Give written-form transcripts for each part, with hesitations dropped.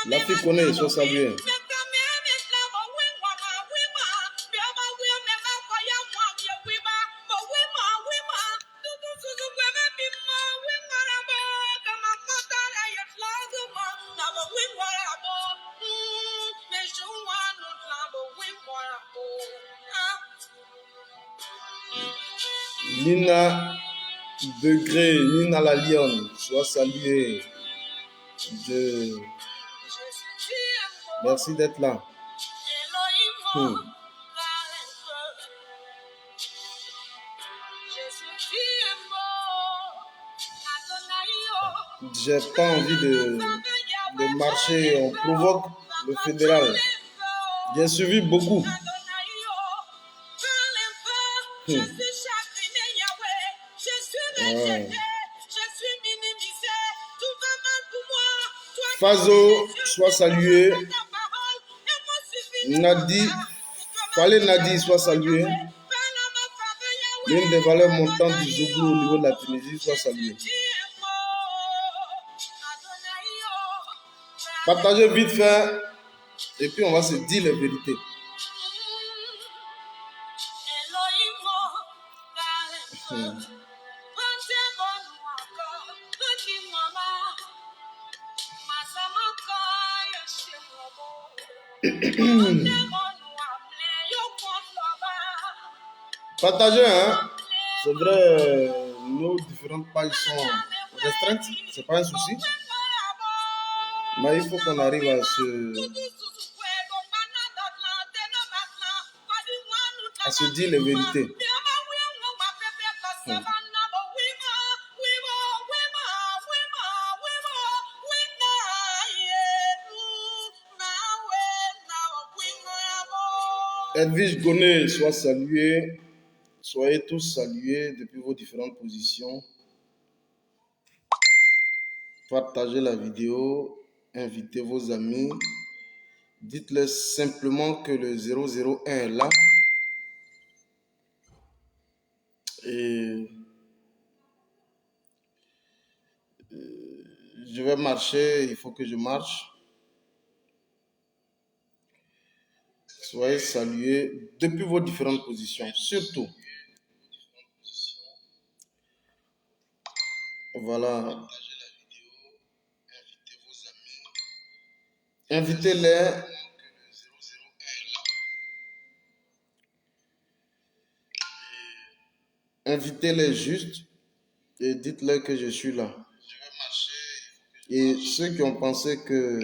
La fille connaît, soit saluée. Nina Degré, Nina la Lionne, sois saluée. Merci d'être là. J'ai pas envie de marcher, on provoque le fédéral. J'ai suivi beaucoup. Ouais. Fazo, sois salué. Nadi, Fallait Nadi, sois salué. L'une des valeurs montantes du Zouglou au niveau de la Tunisie, sois salué. Partagez vite fait et puis on va se dire la vérité. Partagez, hein. C'est vrai, nos différentes pages sont restreintes, c'est pas un souci. Mais il faut qu'on arrive à se dire les vérités. Edwige Goné, sois salué. Soyez tous salués depuis vos différentes positions. Partagez la vidéo, invitez vos amis. Dites-leur simplement que le 001 est là. Et je vais marcher, il faut que je marche. Soyez salués depuis vos différentes positions, surtout. Voilà. Invitez-les. Invitez-les juste et dites-leur que je suis là. Et ceux qui ont pensé que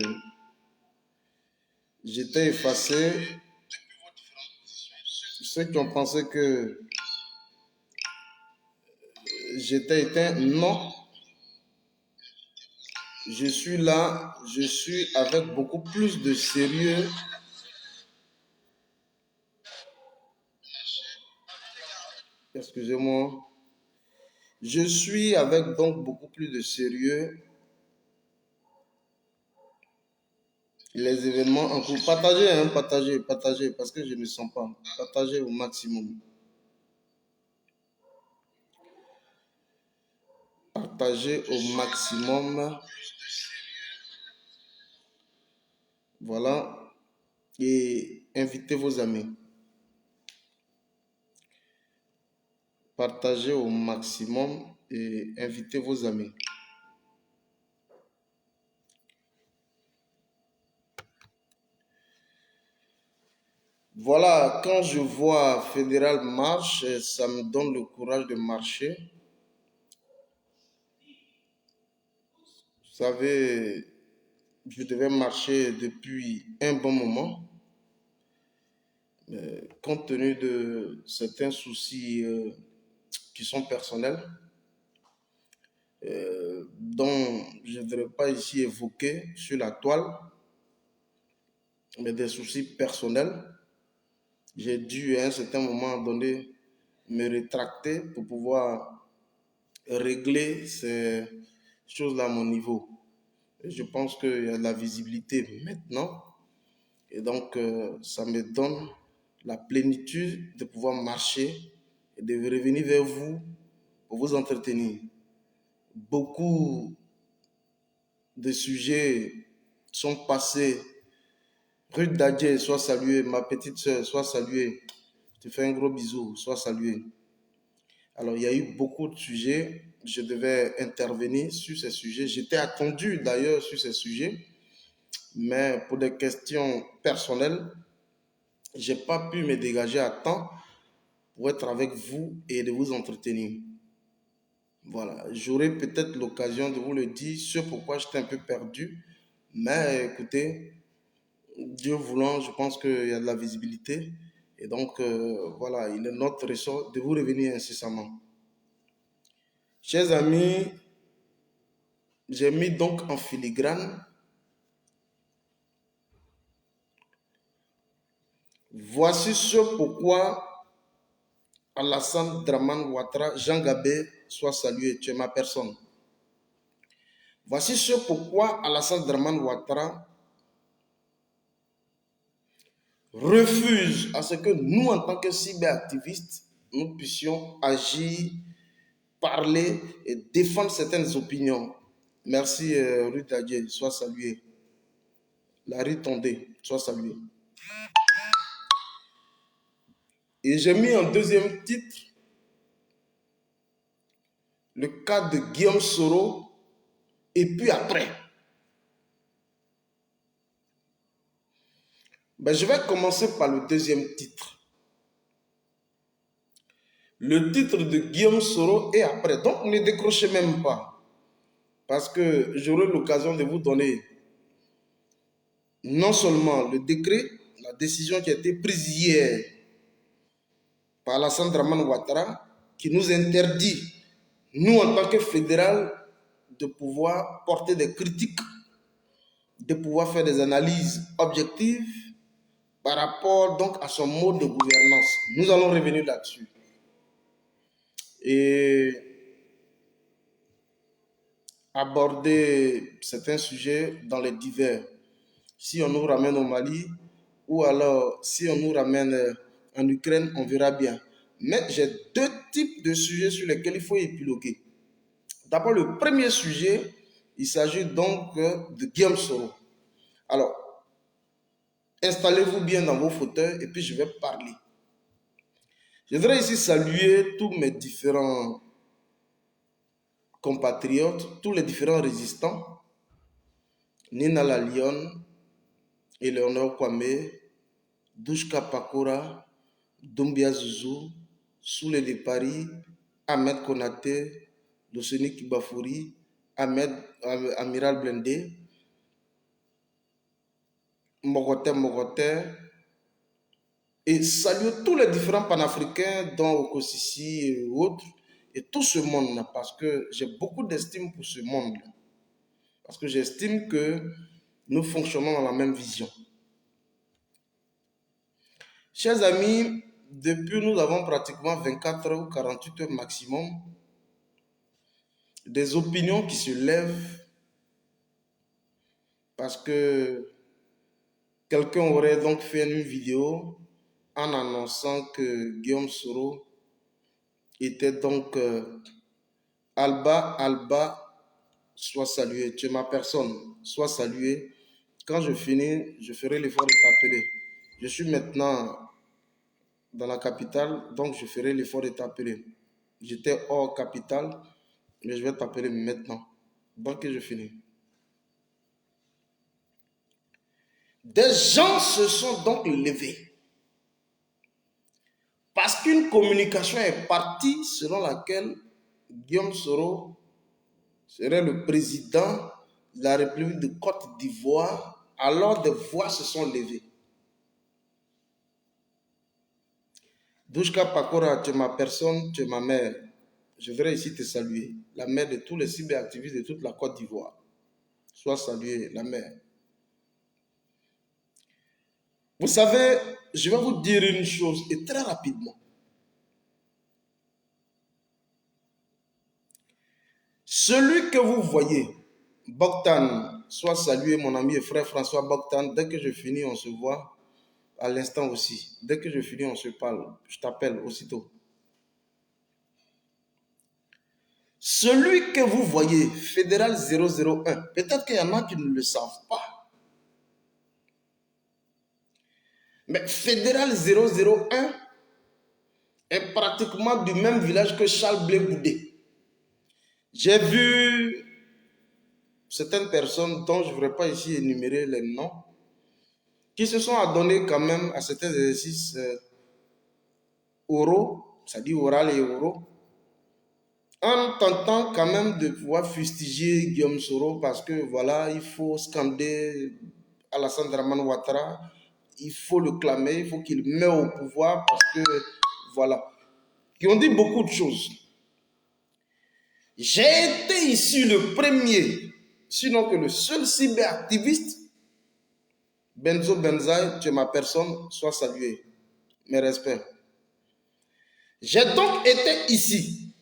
j'étais effacé, ceux qui ont pensé que j'étais éteint, non. Je suis là, je suis avec beaucoup plus de sérieux. Excusez-moi. Je suis avec donc beaucoup plus de sérieux les événements en cours. Partagez, hein, partagez, partagez, parce que je ne sens pas. Partagez au maximum. Partagez au maximum. Voilà. Et invitez vos amis. Partagez au maximum et invitez vos amis. Voilà, quand je vois Fédéral marche, ça me donne le courage de marcher. Vous savez, je devais marcher depuis un bon moment. Compte tenu de certains soucis qui sont personnels, dont je ne voudrais pas ici évoquer sur la toile, mais des soucis personnels, j'ai dû à un certain moment donné me rétracter pour pouvoir régler ces choses-là à mon niveau. Et je pense qu'il y a de la visibilité maintenant et donc ça me donne la plénitude de pouvoir marcher et de revenir vers vous pour vous entretenir. Beaucoup de sujets sont passés. Ruth Dadje, sois saluée. Ma petite soeur, sois saluée. Je te fais un gros bisou, sois saluée. Alors, il y a eu beaucoup de sujets. Je devais intervenir sur ces sujets. J'étais attendu d'ailleurs sur ces sujets. Mais pour des questions personnelles, je n'ai pas pu me dégager à temps pour être avec vous et de vous entretenir. Voilà, j'aurai peut-être l'occasion de vous le dire, ce pourquoi j'étais un peu perdu. Mais écoutez, Dieu voulant, je pense qu'il y a de la visibilité. Et donc, voilà, il est notre ressort de vous revenir incessamment. Chers amis, j'ai mis donc en filigrane. Voici ce pourquoi Alassane Draman Ouattara, Jean Gabé, soit salué. Tu es ma personne. Voici ce pourquoi Alassane Draman Ouattara refuse à ce que nous, en tant que cyberactivistes, nous puissions agir, parler et défendre certaines opinions. Merci Ruth Adjé, sois saluée. Larry Tondé, sois saluée. Et j'ai mis en deuxième titre le cas de Guillaume Soro et puis après. Ben, je vais commencer par le deuxième titre. Le titre de Guillaume Soro et après. Donc ne décrochez même pas. Parce que j'aurai l'occasion de vous donner non seulement le décret, la décision qui a été prise hier par Alassane Draman Ouattara, qui nous interdit, nous en tant que fédéral, de pouvoir porter des critiques, de pouvoir faire des analyses objectives par rapport donc à son mode de gouvernance. Nous allons revenir là-dessus. Et aborder certains sujets dans les divers. Si on nous ramène au Mali, ou alors si on nous ramène en Ukraine, on verra bien. Mais j'ai deux types de sujets sur lesquels il faut épiloguer. D'abord, le premier sujet, il s'agit donc de Guillaume Soro. Alors, installez-vous bien dans vos fauteuils et puis je vais parler. Je voudrais ici saluer tous mes différents compatriotes, tous les différents résistants. Nina Lalion, Eleonore Kwame, Douchka Pakora, Doumbia Zouzou, Soule de Paris, Ahmed Konaté, Doseni Kibafouri, Amiral Blendé, Mogote, et saluer tous les différents panafricains, dont Okosisi et autres, et tout ce monde-là, parce que j'ai beaucoup d'estime pour ce monde-là. Parce que j'estime que nous fonctionnons dans la même vision. Chers amis, depuis nous avons pratiquement 24 heures ou 48 heures maximum, des opinions qui se lèvent parce que quelqu'un aurait donc fait une vidéo en annonçant que Guillaume Soro était donc Alba, sois salué. Tu es ma personne, sois salué. Quand je finis, je ferai l'effort de t'appeler. Je suis maintenant dans la capitale, donc je ferai l'effort de t'appeler. J'étais hors capitale, mais je vais t'appeler maintenant. Donc que je finis. Des gens se sont donc levés parce qu'une communication est partie selon laquelle Guillaume Soro serait le président de la République de Côte d'Ivoire. Alors des voix se sont levées. Douchka Pakora, tu es ma personne, tu es ma mère. Je voudrais ici te saluer, la mère de tous les cyberactivistes de toute la Côte d'Ivoire. Sois saluée, la mère. Vous savez, je vais vous dire une chose, et très rapidement. Celui que vous voyez, Bogdan, sois salué, mon ami et frère François Bogdan. Dès que je finis, on se voit à l'instant aussi. Dès que je finis, on se parle. Je t'appelle aussitôt. Celui que vous voyez, Fédéral 001, peut-être qu'il y en a qui ne le savent pas. Mais Fédéral 001 est pratiquement du même village que Charles Blé Goudé. J'ai vu certaines personnes dont je ne voudrais pas ici énumérer les noms, qui se sont adonnés quand même à certains exercices oraux, c'est-à-dire oral et oraux, en tentant quand même de pouvoir fustiger Guillaume Soro parce que voilà, il faut scander Alassane Dramane Ouattara, il faut le clamer, il faut qu'il mette au pouvoir parce que voilà. Ils ont dit beaucoup de choses. J'ai été ici le premier, sinon que le seul cyberactiviste. Benzo Benzaï, tu es ma personne, sois salué. Mes respects. J'ai donc été ici.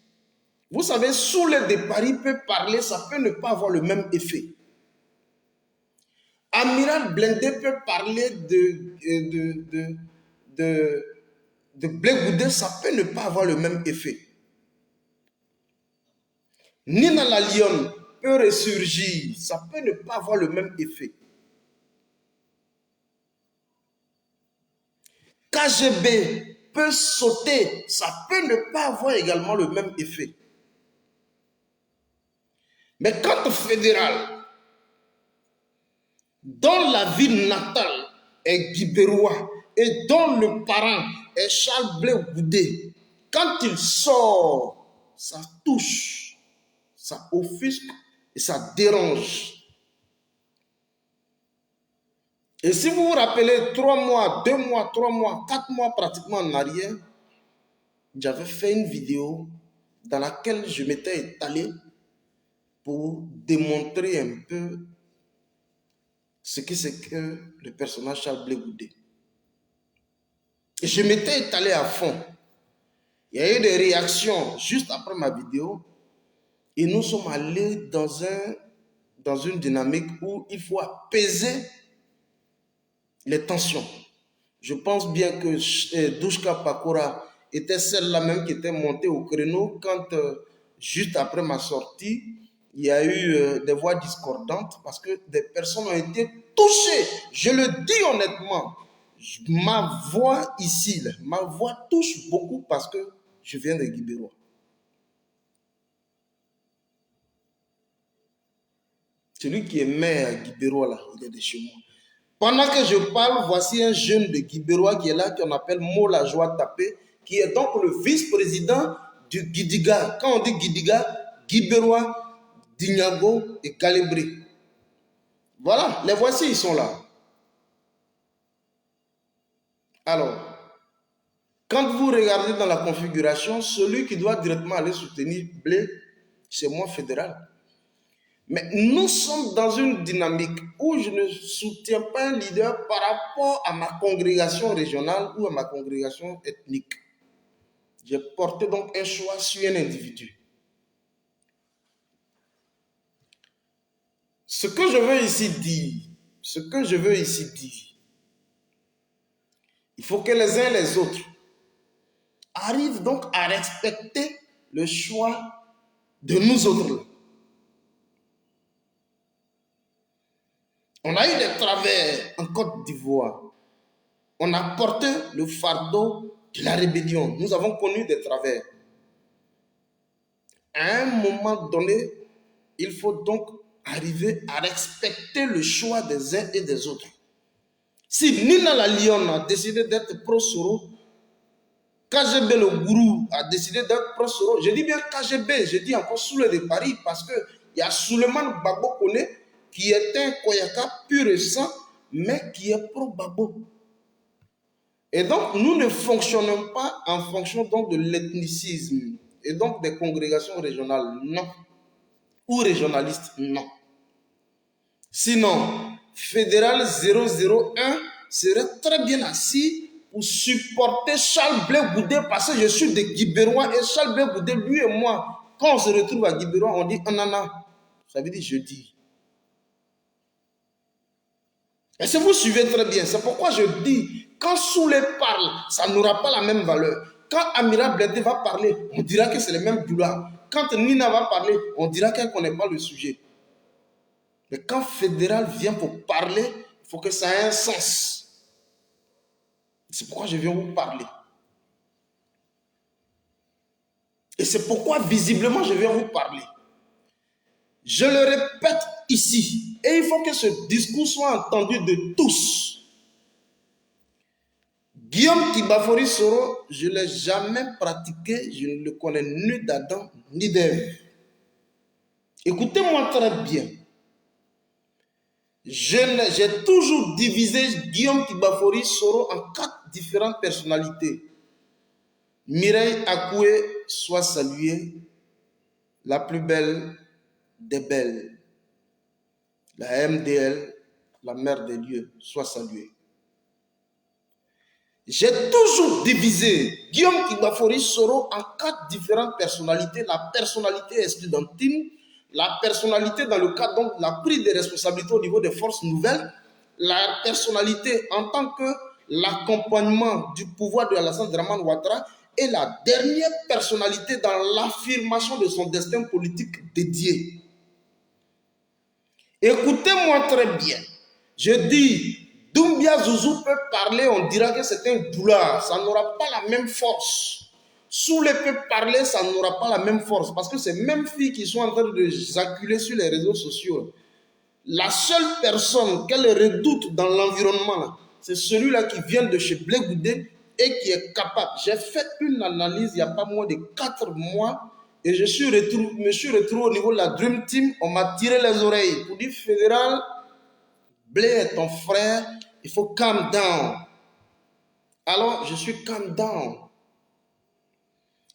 Vous savez, sous les de Paris peut parler, ça peut ne pas avoir le même effet. Amiral Blindé peut parler de Blé Goudé, ça peut ne pas avoir le même effet. Nina la Lionne peut ressurgir, ça peut ne pas avoir le même effet. KGB peut sauter, ça peut ne pas avoir également le même effet. Mais quand fédéral, dont la ville natale est Guibérois et dont le parent est Charles Blé Goudé, quand il sort, ça touche, ça offusque et ça dérange. Et si vous vous rappelez 3 mois, 2 mois, 3 mois, 4 mois pratiquement en arrière, j'avais fait une vidéo dans laquelle je m'étais étalé pour démontrer un peu ce que c'est que le personnage Charles Blé Goudé. Et je m'étais étalé à fond. Il y a eu des réactions juste après ma vidéo et nous sommes allés dans une dynamique où il faut apaiser les tensions. Je pense bien que Douchka Pakora était celle-là même qui était montée au créneau quand, juste après ma sortie, il y a eu des voix discordantes parce que des personnes ont été touchées. Je le dis honnêtement, ma voix ici, là, ma voix touche beaucoup parce que je viens de Guibérois. Celui qui est maire à Guibérois, là, il est de chez moi. Pendant que je parle, voici un jeune de Guibérois qui est là, qu'on appelle Mola Joie Tapé, qui est donc le vice-président du Guidiga. Quand on dit Guidiga, Guibérois, Dignago et Calébri. Voilà, les voici, ils sont là. Alors, Quand vous regardez dans la configuration, celui qui doit directement aller soutenir Blé, c'est moi fédéral. Mais nous sommes dans une dynamique où je ne soutiens pas un leader par rapport à ma congrégation régionale ou à ma congrégation ethnique. J'ai porté donc un choix sur un individu. Ce que je veux ici dire, il faut que les uns et les autres arrivent donc à respecter le choix de nous autres. On a eu des travers en Côte d'Ivoire. On a porté le fardeau de la rébellion. Nous avons connu des travers. À un moment donné, il faut donc arriver à respecter le choix des uns et des autres. Si Nina la Lyon a décidé d'être pro-Soro, KGB le gourou a décidé d'être pro-Soro, je dis bien KGB, je dis encore Soule de Paris, parce qu'il y a Souleymane Babo Kone qui est un Koyaka pur et sang, mais qui est pro-Babo. Et donc, nous ne fonctionnons pas en fonction donc de l'ethnicisme et donc des congrégations régionales, non. Ou régionalistes, non. Sinon, Fédéral 001 serait très bien assis pour supporter Charles Blé Goudé parce que je suis de Guibérois et Charles Blé Goudé, lui et moi, quand on se retrouve à Guibérois, on dit anana. Ça veut dire jeudi. Et si vous suivez très bien, c'est pourquoi je dis, quand Soulé parle, ça n'aura pas la même valeur. Quand Amira Blédé va parler, on dira que c'est le même douleur. Quand Nina va parler, on dira qu'elle ne connaît pas le sujet. Mais quand Fédéral vient pour parler, il faut que ça ait un sens. C'est pourquoi je viens vous parler. Et c'est pourquoi visiblement je viens vous parler. Je le répète ici, et il faut que ce discours soit entendu de tous. Guillaume Kibafori Soro, je ne l'ai jamais pratiqué, je ne le connais ni d'Adam ni d'Ève. Écoutez-moi très bien. J'ai toujours divisé Guillaume Kibafori Soro en 4 différentes personnalités. Mireille Akoué, soit saluée, la plus belle des belles. La MDL, la mère des dieux, soit saluée. J'ai toujours divisé Guillaume Kibafori Soro en 4 différentes personnalités. La personnalité estudiantine, la personnalité dans le cadre donc la prise de responsabilités au niveau des forces nouvelles, la personnalité en tant que l'accompagnement du pouvoir de Alassane Dramane Ouattara et la dernière personnalité dans l'affirmation de son destin politique dédié. Écoutez-moi très bien. Je dis, Doumbia Zouzou peut parler, on dira que c'est un doulard. Ça n'aura pas la même force. Soulé peut parler, ça n'aura pas la même force. Parce que ces mêmes filles qui sont en train de s'acculer sur les réseaux sociaux, la seule personne qu'elle redoute dans l'environnement, c'est celui-là qui vient de chez Blé Goudé et qui est capable. J'ai fait une analyse il n'y a pas moins de 4 mois et me suis retrouvé au niveau de la Dream Team. On m'a tiré les oreilles pour dire Fédéral, Blé est ton frère, il faut calm down. Alors, je suis calm down.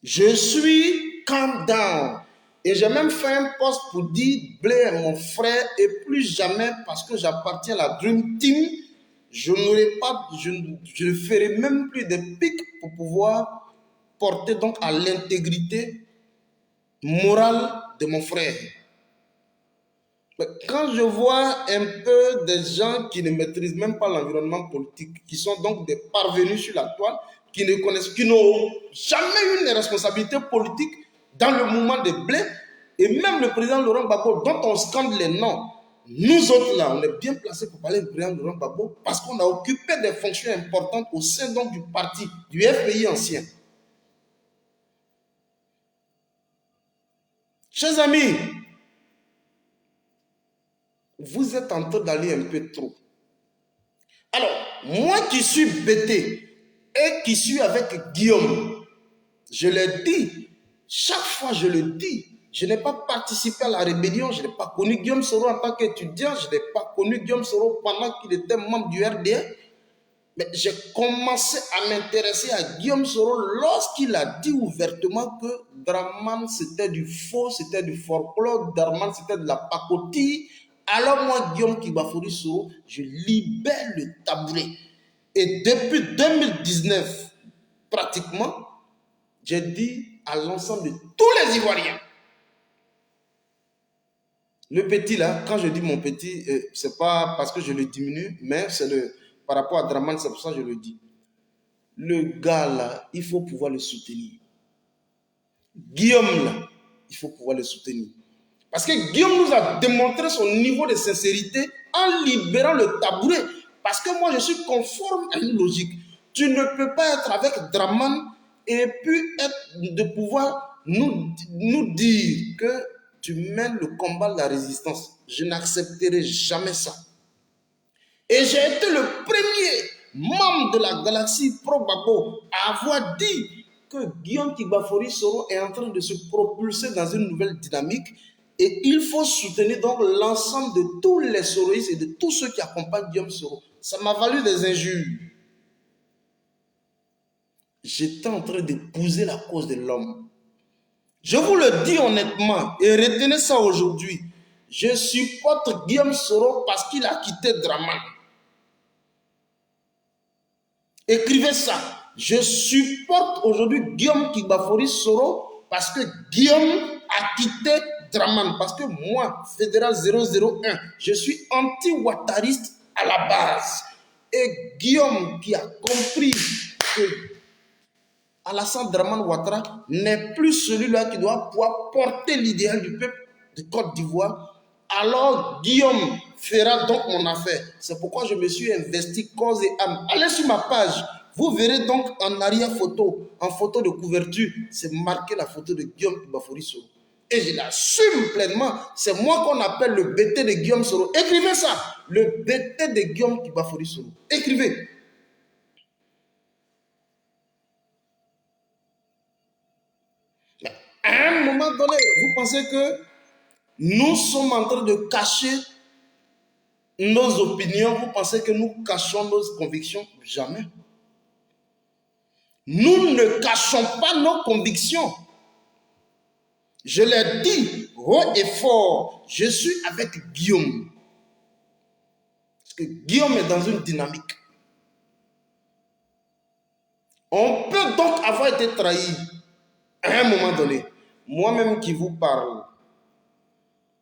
Je suis calm down. Et j'ai même fait un post pour dire Blé est mon frère et plus jamais parce que j'appartiens à la Dream Team, je ne ferai même plus de pics pour pouvoir porter donc à l'intégrité morale de mon frère. Mais quand je vois un peu des gens qui ne maîtrisent même pas l'environnement politique, qui sont donc des parvenus sur la toile, qui ne connaissent, qui n'ont jamais eu une responsabilité politique dans le mouvement de Blé, et même le président Laurent Gbagbo, dont on scande les noms, nous autres là, on est bien placés pour parler du président Laurent Gbagbo parce qu'on a occupé des fonctions importantes au sein donc du parti, du FPI ancien. Chers amis, vous êtes en train d'aller un peu trop. Alors, moi qui suis bêté et qui suis avec Guillaume, je le dis, chaque fois je le dis, je n'ai pas participé à la rébellion, je n'ai pas connu Guillaume Soro en tant qu'étudiant, je n'ai pas connu Guillaume Soro pendant qu'il était membre du RDA. Mais j'ai commencé à m'intéresser à Guillaume Soro lorsqu'il a dit ouvertement que Draman c'était du faux, c'était du folklore, Draman c'était de la pacotille. Alors moi, Guillaume Kigbafori Soro, je libère le tabouret. Et depuis 2019, pratiquement, j'ai dit à l'ensemble de tous les Ivoiriens, le petit là, quand je dis mon petit, c'est pas parce que je le diminue, mais c'est par rapport à Draman, c'est pour ça que je le dis. Le gars là, il faut pouvoir le soutenir. Guillaume là, il faut pouvoir le soutenir. Parce que Guillaume nous a démontré son niveau de sincérité en libérant le tabouret. Parce que moi, je suis conforme à une logique. Tu ne peux pas être avec Draman et puis de pouvoir nous dire que tu mènes le combat de la résistance. Je n'accepterai jamais ça. Et j'ai été le premier membre de la galaxie Pro-Babo à avoir dit que Guillaume Kigbafori Soro est en train de se propulser dans une nouvelle dynamique et il faut soutenir donc l'ensemble de tous les soroïstes et de tous ceux qui accompagnent Guillaume Soro. Ça m'a valu des injures. J'étais en train d'épouser la cause de l'homme. Je vous le dis honnêtement et retenez ça aujourd'hui. Je supporte Guillaume Soro parce qu'il a quitté Draman. Écrivez ça. Je supporte aujourd'hui Guillaume Kigbafori Soro parce que Guillaume a quitté Draman. Parce que moi, Fédéral 001, je suis anti-ouattariste à la base. Et Guillaume qui a compris que Alassane Dramane Ouattara n'est plus celui-là qui doit pouvoir porter l'idéal du peuple de Côte d'Ivoire, alors Guillaume fera donc mon affaire. C'est pourquoi je me suis investi corps et âme. Allez sur ma page, vous verrez donc en arrière photo, en photo de couverture, c'est marqué la photo de Guillaume Kigbafori Soro. Et je l'assume pleinement. C'est moi qu'on appelle le BT de Guillaume Soro. Écrivez ça, le BT de Guillaume Kigbafori Soro. Écrivez. À un moment donné, vous pensez que nous sommes en train de cacher nos opinions, vous pensez que nous cachons nos convictions? Jamais. Nous ne cachons pas nos convictions. Je l'ai dit haut et fort, je suis avec Guillaume. Parce que Guillaume est dans une dynamique. On peut donc avoir été trahi à un moment donné. Moi-même qui vous parle,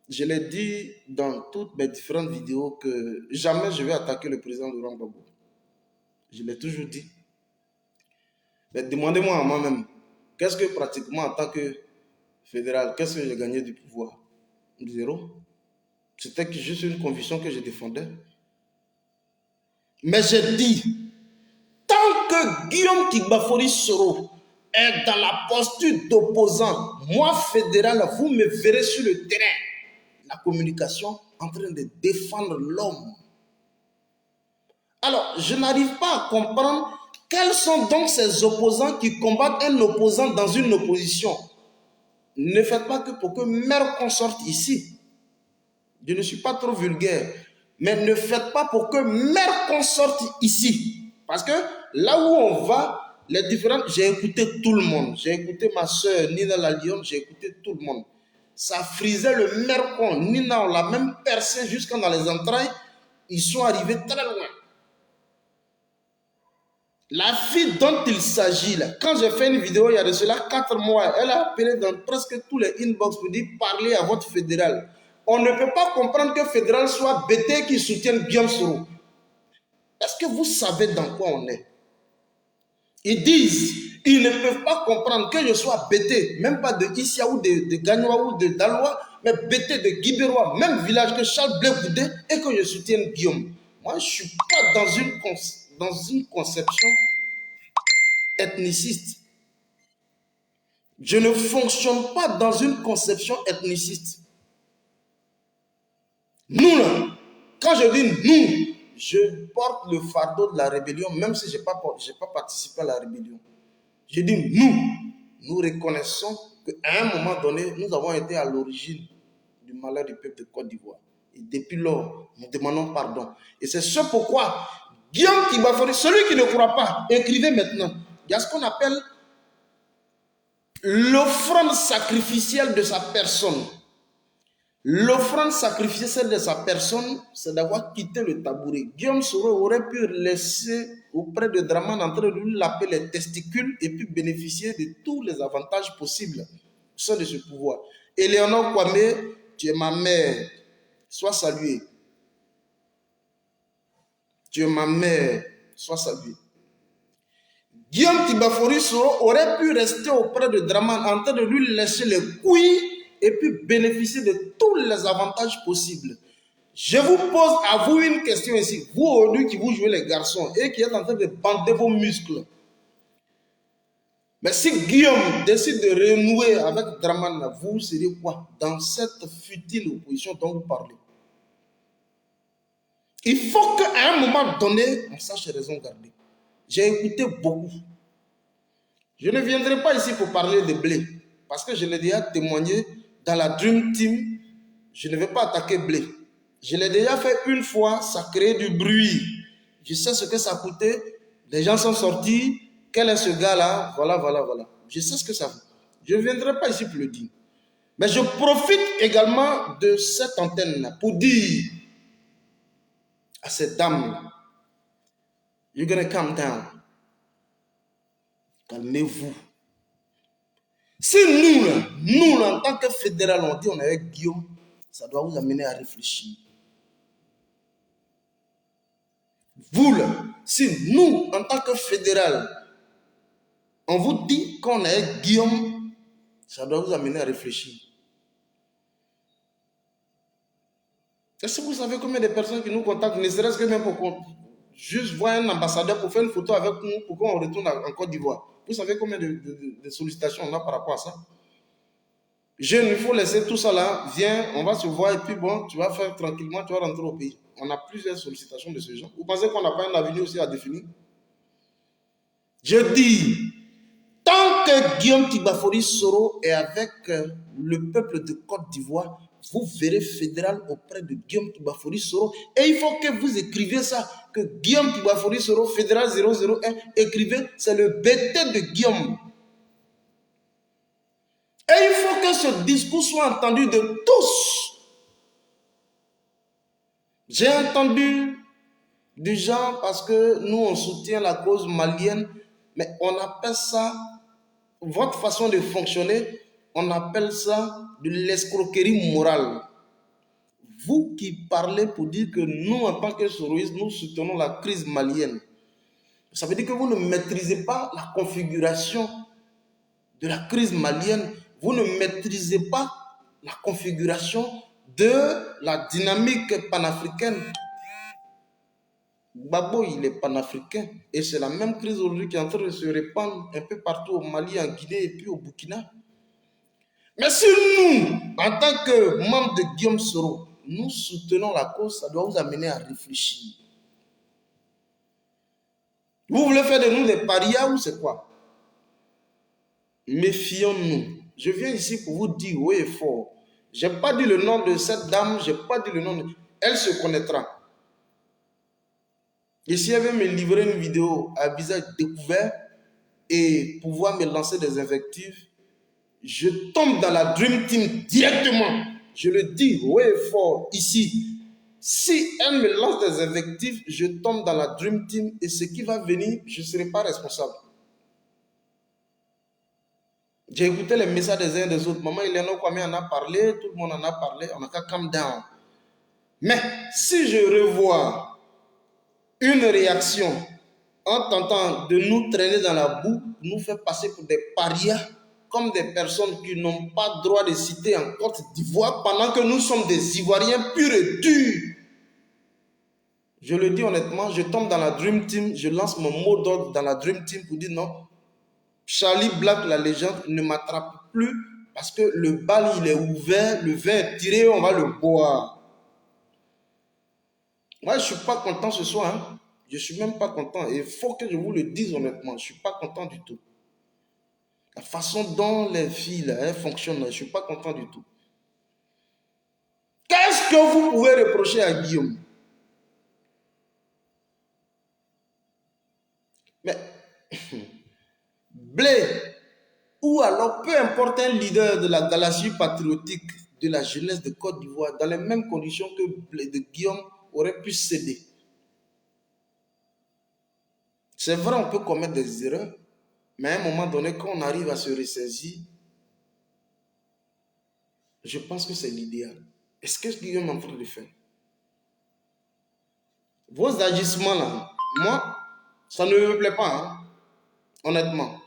je l'ai dit dans toutes mes différentes vidéos que jamais je vais attaquer le président Laurent Gbagbo. Je l'ai toujours dit. Mais demandez-moi à moi-même, qu'est-ce que pratiquement en tant que fédéral, qu'est-ce que j'ai gagné du pouvoir? Zéro. C'était juste une conviction que je défendais. Mais j'ai dit, tant que Guillaume Kigbafori Soro est dans la posture d'opposant, moi fédéral, vous me verrez sur le terrain, la communication, en train de défendre l'homme. Alors, je n'arrive pas à comprendre quels sont donc ces opposants qui combattent un opposant dans une opposition. Ne faites pas que pour que Mère qu'on sorte ici. Je ne suis pas trop vulgaire. Mais ne faites pas pour que Mère qu'on sorte ici. Parce que là où on va, les différentes... J'ai écouté tout le monde. J'ai écouté ma soeur Nina la Lyon. J'ai écouté tout le monde. Ça frisait le Mercon. Nina, on l'a même percé jusqu'à dans les entrailles. Ils sont arrivés très loin. La fille dont il s'agit, là, quand j'ai fait une vidéo il y a de cela 4 mois, elle a appelé dans presque tous les inbox pour dire parlez à votre fédéral. On ne peut pas comprendre que fédéral soit bêté qui soutienne Guillaume Soro. Est-ce que vous savez dans quoi on est? Ils disent, ils ne peuvent pas comprendre que je sois bêté, même pas de Issia ou de Gagnoa ou de Dalois, mais bêté de Guibérois, même village que Charles Blé Goudé, et que je soutienne Guillaume. Moi, je ne suis pas dans une conception ethniciste. Je ne fonctionne pas dans une conception ethniciste. Nous, là, quand je dis nous, je porte le fardeau de la rébellion, même si je n'ai pas participé à la rébellion. Je dis nous reconnaissons qu'à un moment donné, nous avons été à l'origine du malheur du peuple de Côte d'Ivoire. Et depuis lors, nous demandons pardon. Et c'est ce pourquoi Guillaume Kibafori, celui qui ne croit pas, écrivez maintenant. Il y a ce qu'on appelle l'offrande sacrificielle de sa personne. L'offrande sacrificielle de sa personne, c'est d'avoir quitté le tabouret. Guillaume Soro aurait pu laisser auprès de Draman en train de lui laper les testicules et puis bénéficier de tous les avantages possibles au sein de ce pouvoir. Éléonore Kwame, tu es ma mère, sois saluée. Tu es ma mère, sois saluée. Guillaume Kibafori Soro aurait pu rester auprès de Draman en train de lui laisser les couilles et puis bénéficier de tous les avantages possibles. Je vous pose à vous une question ici. Vous, aujourd'hui, qui vous jouez les garçons et qui êtes en train de bander vos muscles. Mais si Guillaume décide de renouer avec Draman, vous serez quoi dans cette futile opposition dont vous parlez? Il faut qu'à un moment donné, on sache raison garder. J'ai écouté beaucoup. Je ne viendrai pas ici pour parler de blé, parce que je l'ai déjà témoigné dans la Dream Team. Je ne vais pas attaquer blé. Je l'ai déjà fait une fois, ça crée du bruit. Je sais ce que ça coûtait. Les gens sont sortis. Quel est ce gars-là? Voilà, voilà, voilà. Je sais ce que ça fait. Je ne viendrai pas ici pour le dire. Mais je profite également de cette antenne pour dire à cette dame, you're gonna calm down. Calmez-vous. Si nous, en tant que fédéral, on dit on est avec Guillaume, ça doit vous amener à réfléchir. Vous, là, si nous, en tant que fédéral, on vous dit qu'on est avec Guillaume, ça doit vous amener à réfléchir. Est-ce que vous savez combien de personnes qui nous contactent, ne serait-ce que même pour juste voir un ambassadeur pour faire une photo avec nous, pour qu'on retourne en Côte d'Ivoire? Vous savez combien de sollicitations on a par rapport à ça? Jeune, il faut laisser tout ça là, viens, on va se voir et puis bon, tu vas faire tranquillement, tu vas rentrer au pays. On a plusieurs sollicitations de ce genre. Vous pensez qu'on n'a pas un avenir aussi à définir? Je dis, tant que Guillaume Kibafori Soro est avec le peuple de Côte d'Ivoire, vous verrez fédéral auprès de Guillaume Kibafori Soro. Et il faut que vous écriviez ça, que Guillaume Kibafori Soro, fédéral 001, écrivez, c'est le BT de Guillaume. Et il faut que ce discours soit entendu de tous. J'ai entendu du genre parce que nous on soutient la cause malienne, mais on appelle ça, votre façon de fonctionner, on appelle ça de l'escroquerie morale. Vous qui parlez pour dire que nous en tant que soroïstes, nous soutenons la crise malienne, ça veut dire que vous ne maîtrisez pas la configuration de la crise malienne, vous ne maîtrisez pas la configuration de la dynamique panafricaine. Gbagbo, il est panafricain et c'est la même crise aujourd'hui qui est en train de se répandre un peu partout au Mali, en Guinée et puis au Burkina. Mais si nous, en tant que membres de Guillaume Soro, nous soutenons la cause, ça doit vous amener à réfléchir. Vous voulez faire de nous des parias ou c'est quoi? Méfions-nous. Je viens ici pour vous dire haut et fort. Je n'ai pas dit le nom de cette dame, je n'ai pas dit le nom de... Elle se connaîtra. Et si elle veut me livrer une vidéo à visage découvert et pouvoir me lancer des invectives, je tombe dans la Dream Team directement. Je le dis haut et fort ici. Si elle me lance des invectives, je tombe dans la Dream Team et ce qui va venir, je ne serai pas responsable. J'ai écouté les messages des uns et des autres. Maman Eleanor Kwame en a parlé, tout le monde en a parlé, on a qu'à calm down. Mais si je revois une réaction en tentant de nous traîner dans la boue, nous faire passer pour des parias, comme des personnes qui n'ont pas droit de citer en Côte d'Ivoire, pendant que nous sommes des Ivoiriens purs et durs. Je le dis honnêtement, je tombe dans la Dream Team, je lance mon mot d'ordre dans la Dream Team pour dire non. Charlie Black, la légende, ne m'attrape plus parce que le bal, il est ouvert, le vin est tiré, on va le boire. Moi, je ne suis pas content ce soir. Hein. Je ne suis même pas content. Et il faut que je vous le dise honnêtement, je ne suis pas content du tout. La façon dont les filles là, elles fonctionnent, je ne suis pas content du tout. Qu'est-ce que vous pouvez reprocher à Guillaume? Mais Blé, ou alors peu importe un leader de la galaxie patriotique de la jeunesse de Côte d'Ivoire, dans les mêmes conditions que Blé de Guillaume, aurait pu céder. C'est vrai, on peut commettre des erreurs, mais à un moment donné, quand on arrive à se ressaisir, je pense que c'est l'idéal. Est-ce que Guillaume est en train de faire? Vos agissements là, moi, ça ne me plaît pas, hein, honnêtement.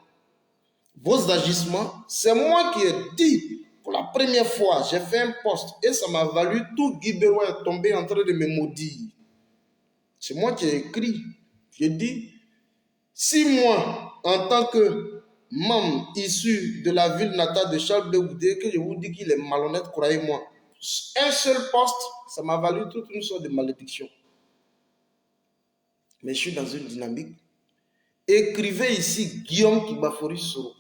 Vos agissements, c'est moi qui ai dit pour la première fois, j'ai fait un post et ça m'a valu tout Guy Bérois est tombé en train de me maudire. C'est moi qui ai écrit. J'ai dit, si moi, en tant que membre issu de la ville natale de Charles de Goudet, que je vous dis qu'il est malhonnête, croyez-moi, un seul poste, ça m'a valu toute une sorte de malédiction. Mais je suis dans une dynamique. Écrivez ici Guillaume Kibafori Soro.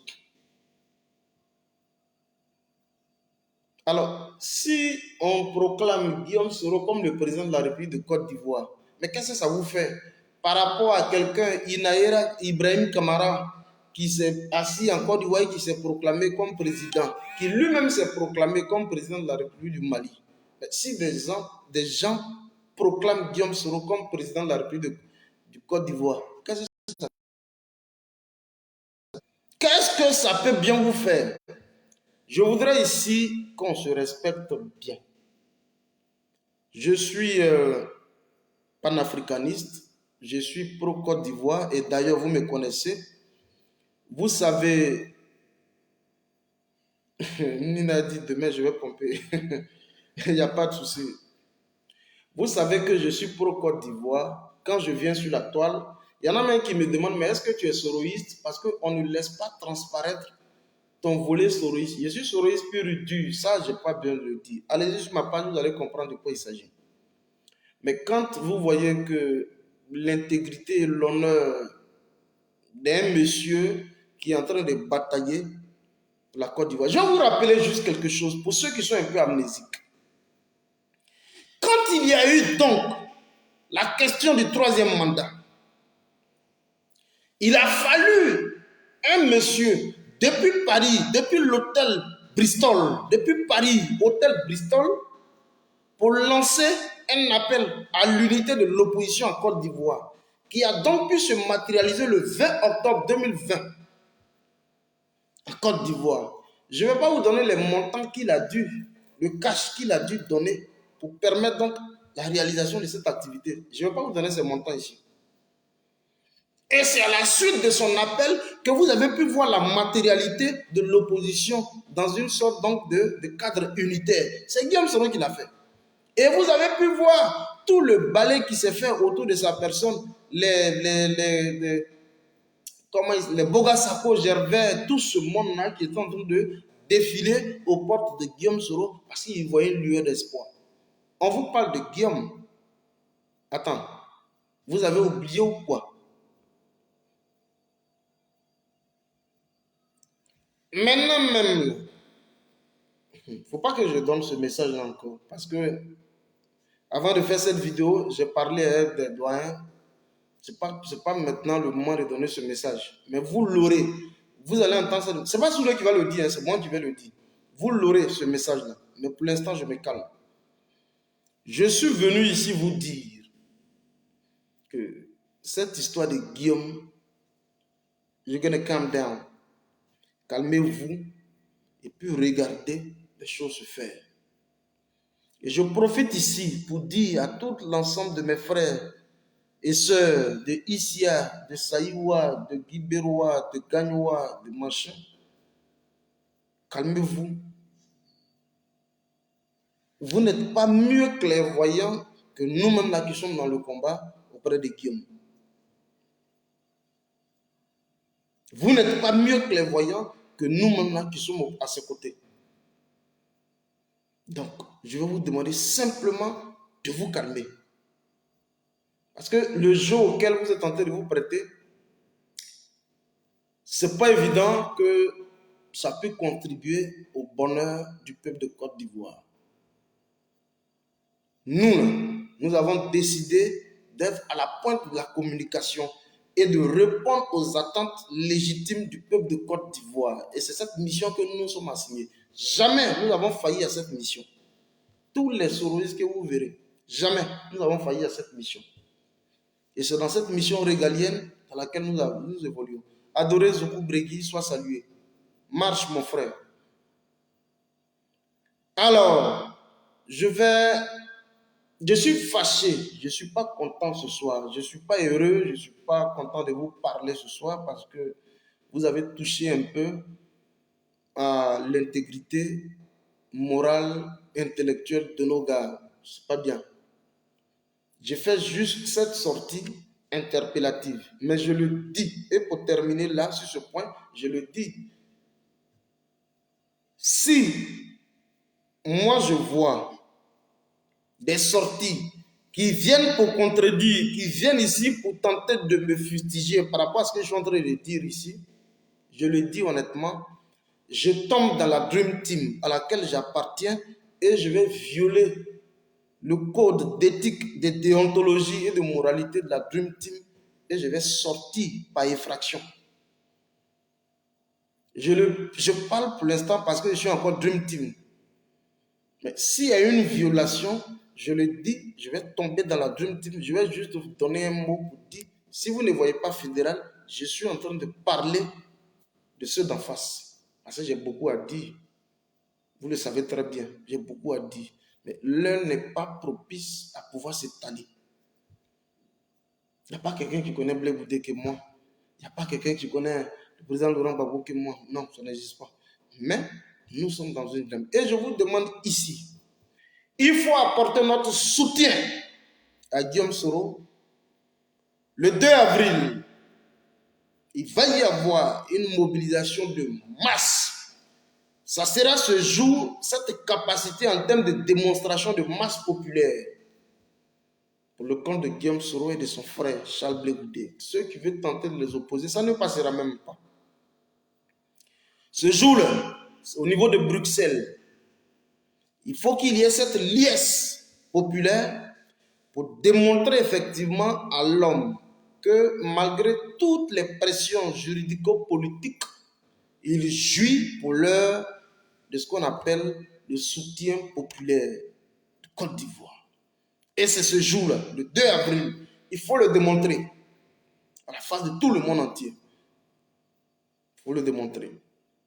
Alors, si on proclame Guillaume Soro comme le président de la République de Côte d'Ivoire, mais qu'est-ce que ça vous fait par rapport à quelqu'un, Inaïra Ibrahim Kamara, qui s'est assis en Côte d'Ivoire et qui s'est proclamé comme président, qui lui-même s'est proclamé comme président de la République du Mali. Mais si des gens proclament Guillaume Soro comme président de la République du Côte d'Ivoire, qu'est-ce que ça peut bien vous faire? Je voudrais ici qu'on se respecte bien. Je suis panafricaniste, je suis pro-Côte d'Ivoire et d'ailleurs vous me connaissez. Vous savez, Nina dit demain je vais pomper, il n'y a pas de souci. Vous savez que je suis pro-Côte d'Ivoire. Quand je viens sur la toile, il y en a même qui me demandent, mais est-ce que tu es soroïste? Parce qu'on ne laisse pas transparaître ton volet soroïste. Je suis soroïste pur et dur, ça je n'ai pas bien le dire. Allez-y sur ma page, vous allez comprendre de quoi il s'agit. Mais quand vous voyez que l'intégrité et l'honneur d'un monsieur qui est en train de batailler pour la Côte d'Ivoire, je vais vous rappeler juste quelque chose pour ceux qui sont un peu amnésiques. Quand il y a eu donc la question du troisième mandat, il a fallu un monsieur depuis Paris, depuis l'hôtel Bristol, depuis Paris, hôtel Bristol, pour lancer un appel à l'unité de l'opposition en Côte d'Ivoire, qui a donc pu se matérialiser le 20 octobre 2020 en Côte d'Ivoire. Je ne vais pas vous donner les montants qu'il a dû, le cash qu'il a dû donner pour permettre donc la réalisation de cette activité. Je ne vais pas vous donner ces montants ici. Et c'est à la suite de son appel que vous avez pu voir la matérialité de l'opposition dans une sorte donc de cadre unitaire. C'est Guillaume Soro qui l'a fait. Et vous avez pu voir tout le balai qui s'est fait autour de sa personne, les Bogasako, Gervais, tout ce monde-là qui est en train de défiler aux portes de Guillaume Soro parce qu'il voyait une lueur d'espoir. On vous parle de Guillaume. Attends, vous avez oublié ou quoi? Maintenant même, il ne faut pas que je donne ce message-là encore. Parce que, avant de faire cette vidéo, j'ai parlé à des doyens. Ce n'est pas maintenant le moment de donner ce message. Mais vous l'aurez. Vous allez entendre ça. Ce n'est pas celui qui va le dire, hein, c'est moi qui vais le dire. Vous l'aurez, ce message-là. Mais pour l'instant, je me calme. Je suis venu ici vous dire que cette histoire de Guillaume, you're gonna calm down. Calmez-vous et puis regardez les choses se faire. Et je profite ici pour dire à tout l'ensemble de mes frères et sœurs de Issia, de Saïwa, de Guibérois, de Gagnois, de machin, calmez-vous. Vous n'êtes pas mieux clairvoyants que nous-mêmes là qui sommes dans le combat auprès de Guillaume. Vous n'êtes pas mieux clairvoyants que nous-mêmes là qui sommes à ses côtés. Donc, je vais vous demander simplement de vous calmer. Parce que le jeu auquel vous êtes en train de vous prêter, ce n'est pas évident que ça peut contribuer au bonheur du peuple de Côte d'Ivoire. Nous avons décidé d'être à la pointe de la communication et de répondre aux attentes légitimes du peuple de Côte d'Ivoire. Et c'est cette mission que nous nous sommes assignés. Jamais nous avons failli à cette mission. Tous les sororistes que vous verrez, jamais nous avons failli à cette mission. Et c'est dans cette mission régalienne dans laquelle nous évoluons. Adoré Zoku Brégui, sois salué. Marche, mon frère. Alors, je suis fâché, je ne suis pas content ce soir, je ne suis pas heureux, je ne suis pas content de vous parler ce soir parce que vous avez touché un peu à l'intégrité morale, intellectuelle de nos gars. C'est pas bien. J'ai fait juste cette sortie interpellative, mais je le dis, et pour terminer là sur ce point, je le dis. Si moi je vois des sorties qui viennent pour contredire, qui viennent ici pour tenter de me fustiger par rapport à ce que je suis en train de dire ici, je le dis honnêtement, je tombe dans la Dream Team à laquelle j'appartiens et je vais violer le code d'éthique, de déontologie et de moralité de la Dream Team et je vais sortir par effraction. Je parle pour l'instant parce que je suis encore Dream Team. Mais s'il y a une violation, je le dis, je vais tomber dans la Dream Team. Je vais juste vous donner un mot pour dire, si vous ne voyez pas fédéral, je suis en train de parler de ceux d'en face. Parce que j'ai beaucoup à dire. Vous le savez très bien, j'ai beaucoup à dire. Mais l'un n'est pas propice à pouvoir s'étaler. Il n'y a pas quelqu'un qui connaît Blé Boudé que moi. Il n'y a pas quelqu'un qui connaît le président Laurent Gbagbo que moi. Non, ça n'existe pas. Mais nous sommes dans une drame. Et je vous demande ici, il faut apporter notre soutien à Guillaume Soro. Le 2 avril, il va y avoir une mobilisation de masse. Ça sera ce jour, cette capacité en termes de démonstration de masse populaire pour le compte de Guillaume Soro et de son frère Charles Blé Boudé. Ceux qui veulent tenter de les opposer, ça ne passera même pas. Ce jour-là, au niveau de Bruxelles, il faut qu'il y ait cette liesse populaire pour démontrer effectivement à l'homme que malgré toutes les pressions juridico-politiques, il jouit pour l'heure de ce qu'on appelle le soutien populaire de Côte d'Ivoire. Et c'est ce jour-là, le 2 avril, il faut le démontrer à la face de tout le monde entier. Il faut le démontrer.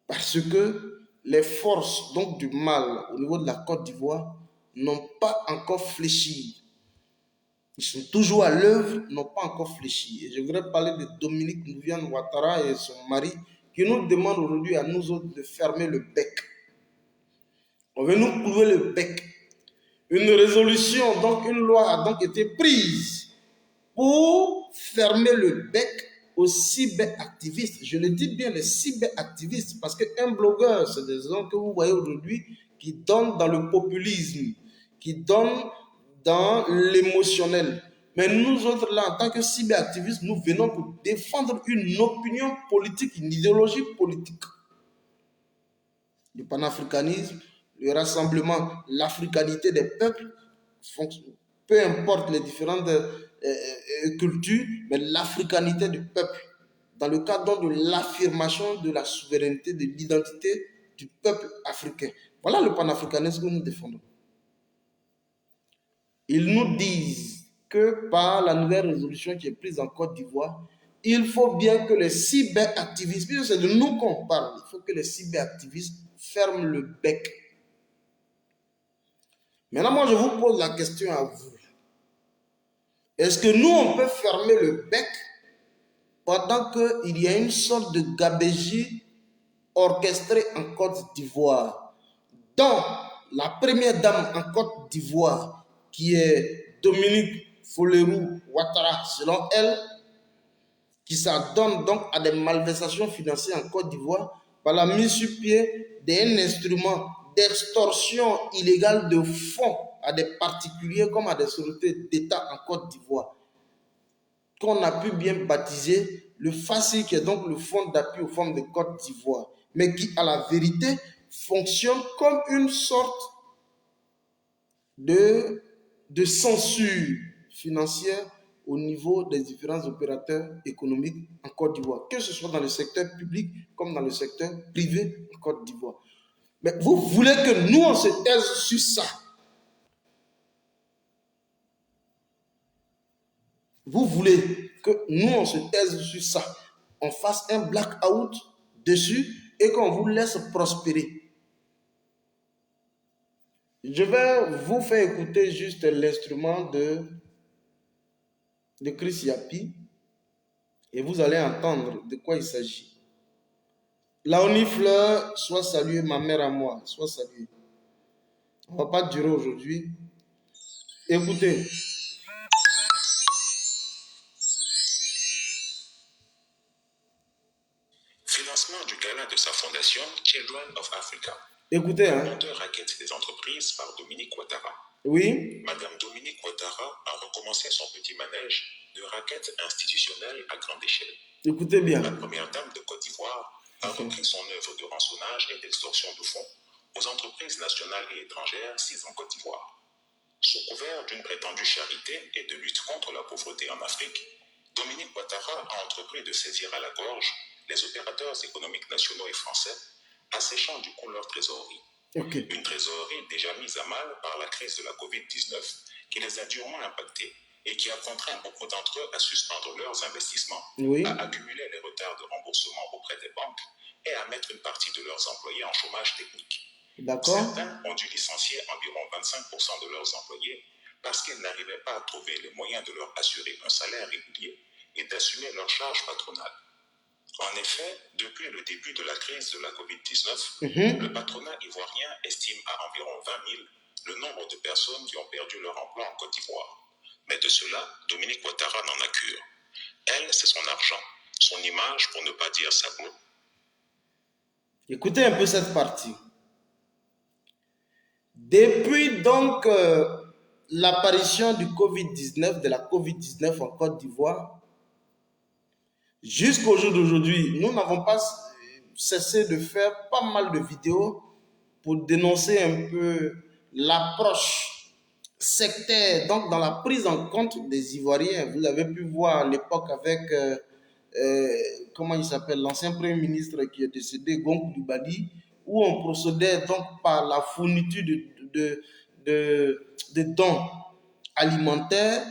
Parce que les forces donc, du mal au niveau de la Côte d'Ivoire n'ont pas encore fléchi. Ils sont toujours à l'œuvre, n'ont pas encore fléchi. Et je voudrais parler de Dominique Mouviane Ouattara et son mari qui nous demandent aujourd'hui à nous autres de fermer le bec. On veut nous clouer le bec. Une résolution, donc une loi a donc été prise pour fermer le bec aux cyberactivistes. Je le dis bien, les cyberactivistes, parce qu'un blogueur, c'est des gens que vous voyez aujourd'hui qui donnent dans le populisme, qui donnent dans l'émotionnel. Mais nous autres là, en tant que cyberactivistes, nous venons pour défendre une opinion politique, une idéologie politique. Le panafricanisme, le rassemblement, l'africanité des peuples, peu importe les différentes cultures, mais l'africanité du peuple, dans le cadre de l'affirmation de la souveraineté, de l'identité du peuple africain. Voilà le panafricanisme que nous défendons. Ils nous disent que par la nouvelle résolution qui est prise en Côte d'Ivoire, il faut bien que les cyberactivistes, puisque c'est de nous qu'on parle, il faut que les cyberactivistes ferment le bec. Maintenant, moi, je vous pose la question à vous. Est-ce que nous, on peut fermer le bec pendant qu'il y a une sorte de gabégie orchestrée en Côte d'Ivoire, dont la première dame en Côte d'Ivoire, qui est Dominique Folérou Ouattara, selon elle, qui s'adonne donc à des malversations financières en Côte d'Ivoire par la mise sur pied d'un instrument d'extorsion illégale de fonds à des particuliers comme à des sociétés d'État en Côte d'Ivoire, qu'on a pu bien baptiser le FACI, qui est donc le Fonds d'appui aux femmes de Côte d'Ivoire, mais qui, à la vérité, fonctionne comme une sorte de censure financière au niveau des différents opérateurs économiques en Côte d'Ivoire, que ce soit dans le secteur public comme dans le secteur privé en Côte d'Ivoire. Mais vous voulez que nous, on se taise sur ça. Vous voulez que nous, on se taise sur ça. On fasse un blackout dessus et qu'on vous laisse prospérer. Je vais vous faire écouter juste l'instrument de Chris Yapi et vous allez entendre de quoi il s'agit. Laoni Fleur, sois saluée, ma mère à moi, sois saluée. On ne va pas durer aujourd'hui. Écoutez. Financement du gala de sa fondation Children of Africa. Écoutez, hein. Monteur raquette des entreprises par Dominique Ouattara. Oui. Madame Dominique Ouattara a recommencé son petit manège de raquettes institutionnelles à grande échelle. Écoutez bien. La première dame de Côte d'Ivoire a repris son œuvre de rançonnage et d'extorsion de fonds aux entreprises nationales et étrangères sises en Côte d'Ivoire. Sous couvert d'une prétendue charité et de lutte contre la pauvreté en Afrique, Dominique Ouattara a entrepris de saisir à la gorge les opérateurs économiques nationaux et français, asséchant du coup leur trésorerie. Okay. Une trésorerie déjà mise à mal par la crise de la Covid-19 qui les a durement impactés et qui a contraint beaucoup d'entre eux à suspendre leurs investissements, oui, à accumuler les retards de remboursement auprès des banques et à mettre une partie de leurs employés en chômage technique. Certains ont dû licencier environ 25% de leurs employés parce qu'ils n'arrivaient pas à trouver les moyens de leur assurer un salaire régulier et d'assumer leurs charges patronales. En effet, depuis le début de la crise de la Covid-19, le patronat ivoirien estime à environ 20 000 le nombre de personnes qui ont perdu leur emploi en Côte d'Ivoire. Mais de cela, Dominique Ouattara n'en a cure. Elle, c'est son argent, son image, pour ne pas dire sa peau. Écoutez un peu cette partie. Depuis donc l'apparition du Covid-19, de la Covid-19 en Côte d'Ivoire, jusqu'au jour d'aujourd'hui, nous n'avons pas cessé de faire pas mal de vidéos pour dénoncer un peu l'approche sectaire, donc dans la prise en compte des Ivoiriens. Vous avez pu voir à l'époque avec, comment il s'appelle, l'ancien Premier ministre qui est décédé, Gon Coulibaly, où on procédait donc par la fourniture de dons alimentaires,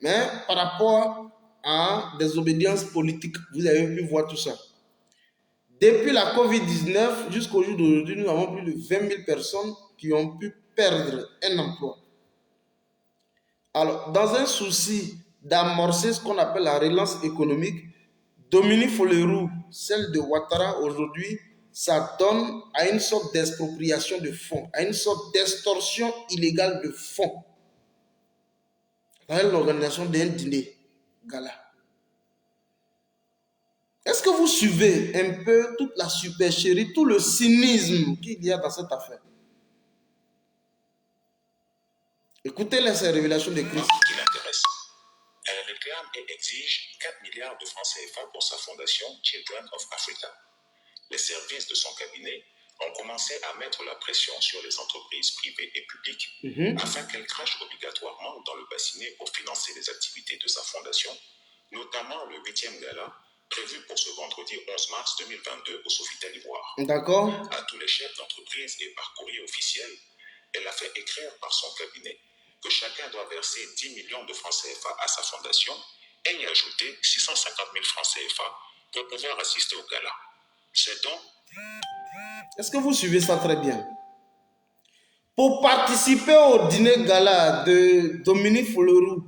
mais par rapport à des obédiences politiques. Vous avez pu voir tout ça. Depuis la Covid-19 jusqu'au jour d'aujourd'hui, nous avons plus de 20 000 personnes qui ont pu perdre un emploi. Alors, dans un souci d'amorcer ce qu'on appelle la relance économique, Dominique Folleroux, celle de Ouattara aujourd'hui, ça donne à une sorte d'expropriation de fonds, à une sorte d'extorsion illégale de fonds. Dans l'organisation d'un dîner gala. Est-ce que vous suivez un peu toute la supercherie, tout le cynisme qu'il y a dans cette affaire? Écoutez ces révélations de Christ. Qui l'intéresse. Elle réclame et exige 4 milliards de francs CFA pour sa fondation Children of Africa. Les services de son cabinet ont commencé à mettre la pression sur les entreprises privées et publiques afin qu'elles crachent obligatoirement dans le bassinet pour financer les activités de sa fondation, notamment le 8e gala prévu pour ce vendredi 11 mars 2022 au Sofitel Ivoire. D'accord. À tous les chefs d'entreprise et par courrier officiel, elle a fait écrire par son cabinet que chacun doit verser 10 millions de francs CFA à sa fondation et y ajouter 650 000 francs CFA pour pouvoir assister au gala. C'est donc... Est-ce que vous suivez ça très bien? Pour participer au dîner gala de Dominique Folleroux,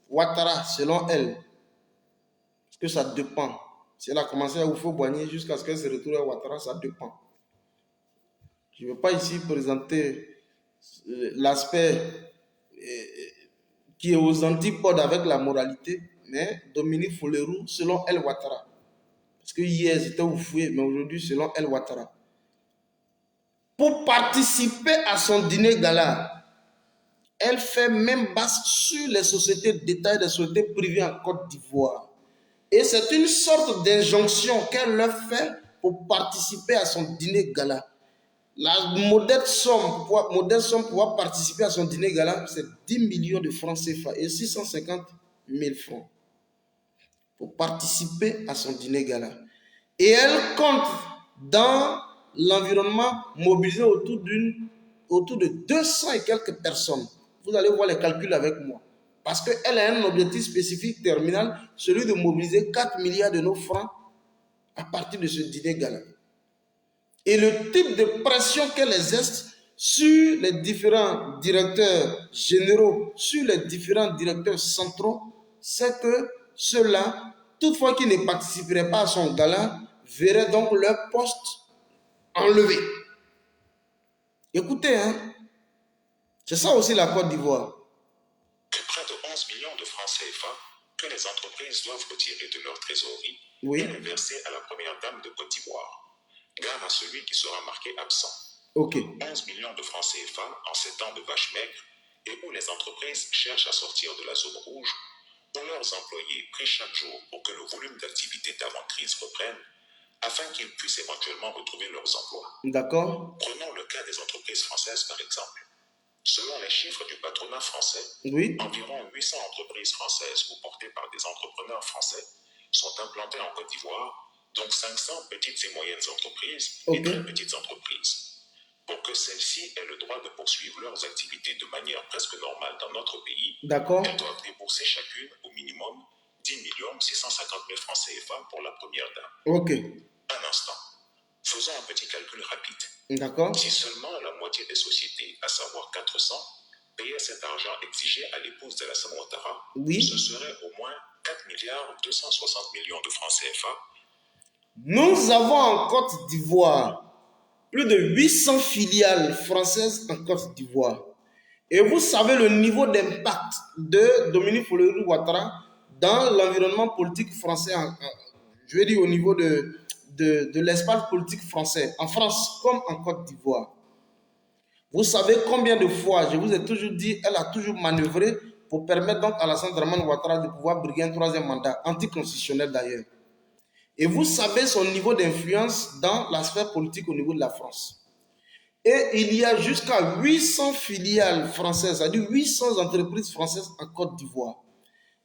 Ouattara, selon elle, parce que ça dépend. Si elle a commencé à Oufo-Boigny jusqu'à ce qu'elle se retrouve à Ouattara, ça dépend. Je ne vais pas ici présenter l'aspect qui est aux antipodes avec la moralité, mais Dominique Folleroux, selon elle, Ouattara. Parce que hier, c'était Oufoué, mais aujourd'hui, selon elle, Ouattara. Pour participer à son dîner gala, elle fait même base sur les sociétés d'État et les sociétés privées en Côte d'Ivoire. Et c'est une sorte d'injonction qu'elle leur fait pour participer à son dîner gala. La modeste somme pour pouvoir participer à son dîner gala, c'est 10 millions de francs CFA et 650 000 francs pour participer à son dîner gala. Et elle compte dans l'environnement mobiliser autour de 200 et quelques personnes. Vous allez voir les calculs avec moi. Parce qu'elle a un objectif spécifique terminal, celui de mobiliser 4 milliards de nos francs à partir de ce dîner gala. Et le type de pression qu'elle exerce sur les différents directeurs généraux, sur les différents directeurs centraux, c'est que ceux-là, toutefois qu'ils ne participeraient pas à son gala, verraient donc leur poste enlevé. Écoutez, hein, c'est ça aussi la Côte d'Ivoire. Près de 11 millions de francs CFA que les entreprises doivent retirer de leur trésorerie oui. et les verser à la première dame de Côte d'Ivoire. Gare à celui qui sera marqué absent. Ok. 11 millions de francs CFA en ces temps de vache maigre et où les entreprises cherchent à sortir de la zone rouge, où leurs employés prient chaque jour pour que le volume d'activité d'avant-crise reprenne, afin qu'ils puissent éventuellement retrouver leurs emplois. D'accord. Prenons le cas des entreprises françaises par exemple. Selon les chiffres du patronat français, oui. environ 800 entreprises françaises ou portées par des entrepreneurs français sont implantées en Côte d'Ivoire, dont 500 petites et moyennes entreprises et très petites entreprises. Pour que celles-ci aient le droit de poursuivre leurs activités de manière presque normale dans notre pays, elles doivent débourser chacune au minimum 10 650 000 francs CFA pour la première dame. Ok. Un instant. Faisons un petit calcul rapide. D'accord. Si seulement la moitié des sociétés, à savoir 400, payaient cet argent exigé à l'épouse de Alassane Ouattara, oui. ce serait au moins 4 260 millions de francs CFA. Nous avons en Côte d'Ivoire plus de 800 filiales françaises en Côte d'Ivoire. Et vous savez le niveau d'impact de Dominique Faure Ouattara dans l'environnement politique français, je veux dire au niveau de l'espace politique français, en France comme en Côte d'Ivoire. Vous savez combien de fois, je vous ai toujours dit, elle a toujours manœuvré pour permettre donc à Alassane Dramane Ouattara de pouvoir briguer un troisième mandat, anticonstitutionnel d'ailleurs. Et vous savez son niveau d'influence dans la sphère politique au niveau de la France. Et il y a jusqu'à 800 filiales françaises, c'est-à-dire 800 entreprises françaises en Côte d'Ivoire.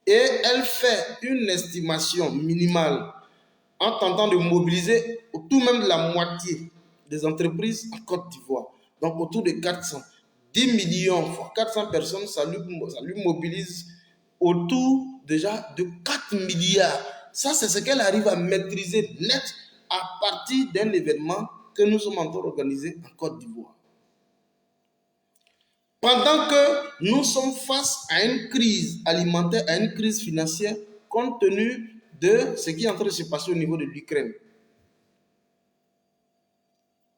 Et elle fait une estimation minimale en tentant de mobiliser autour même de la moitié des entreprises en Côte d'Ivoire. Donc autour de 400. 10 millions fois 400 personnes, ça lui mobilise autour déjà de 4 milliards. Ça, c'est ce qu'elle arrive à maîtriser net à partir d'un événement que nous sommes en train d'organiser en Côte d'Ivoire. Pendant que nous sommes face à une crise alimentaire, à une crise financière, compte tenu de ce qui est en train de se passer au niveau de l'Ukraine.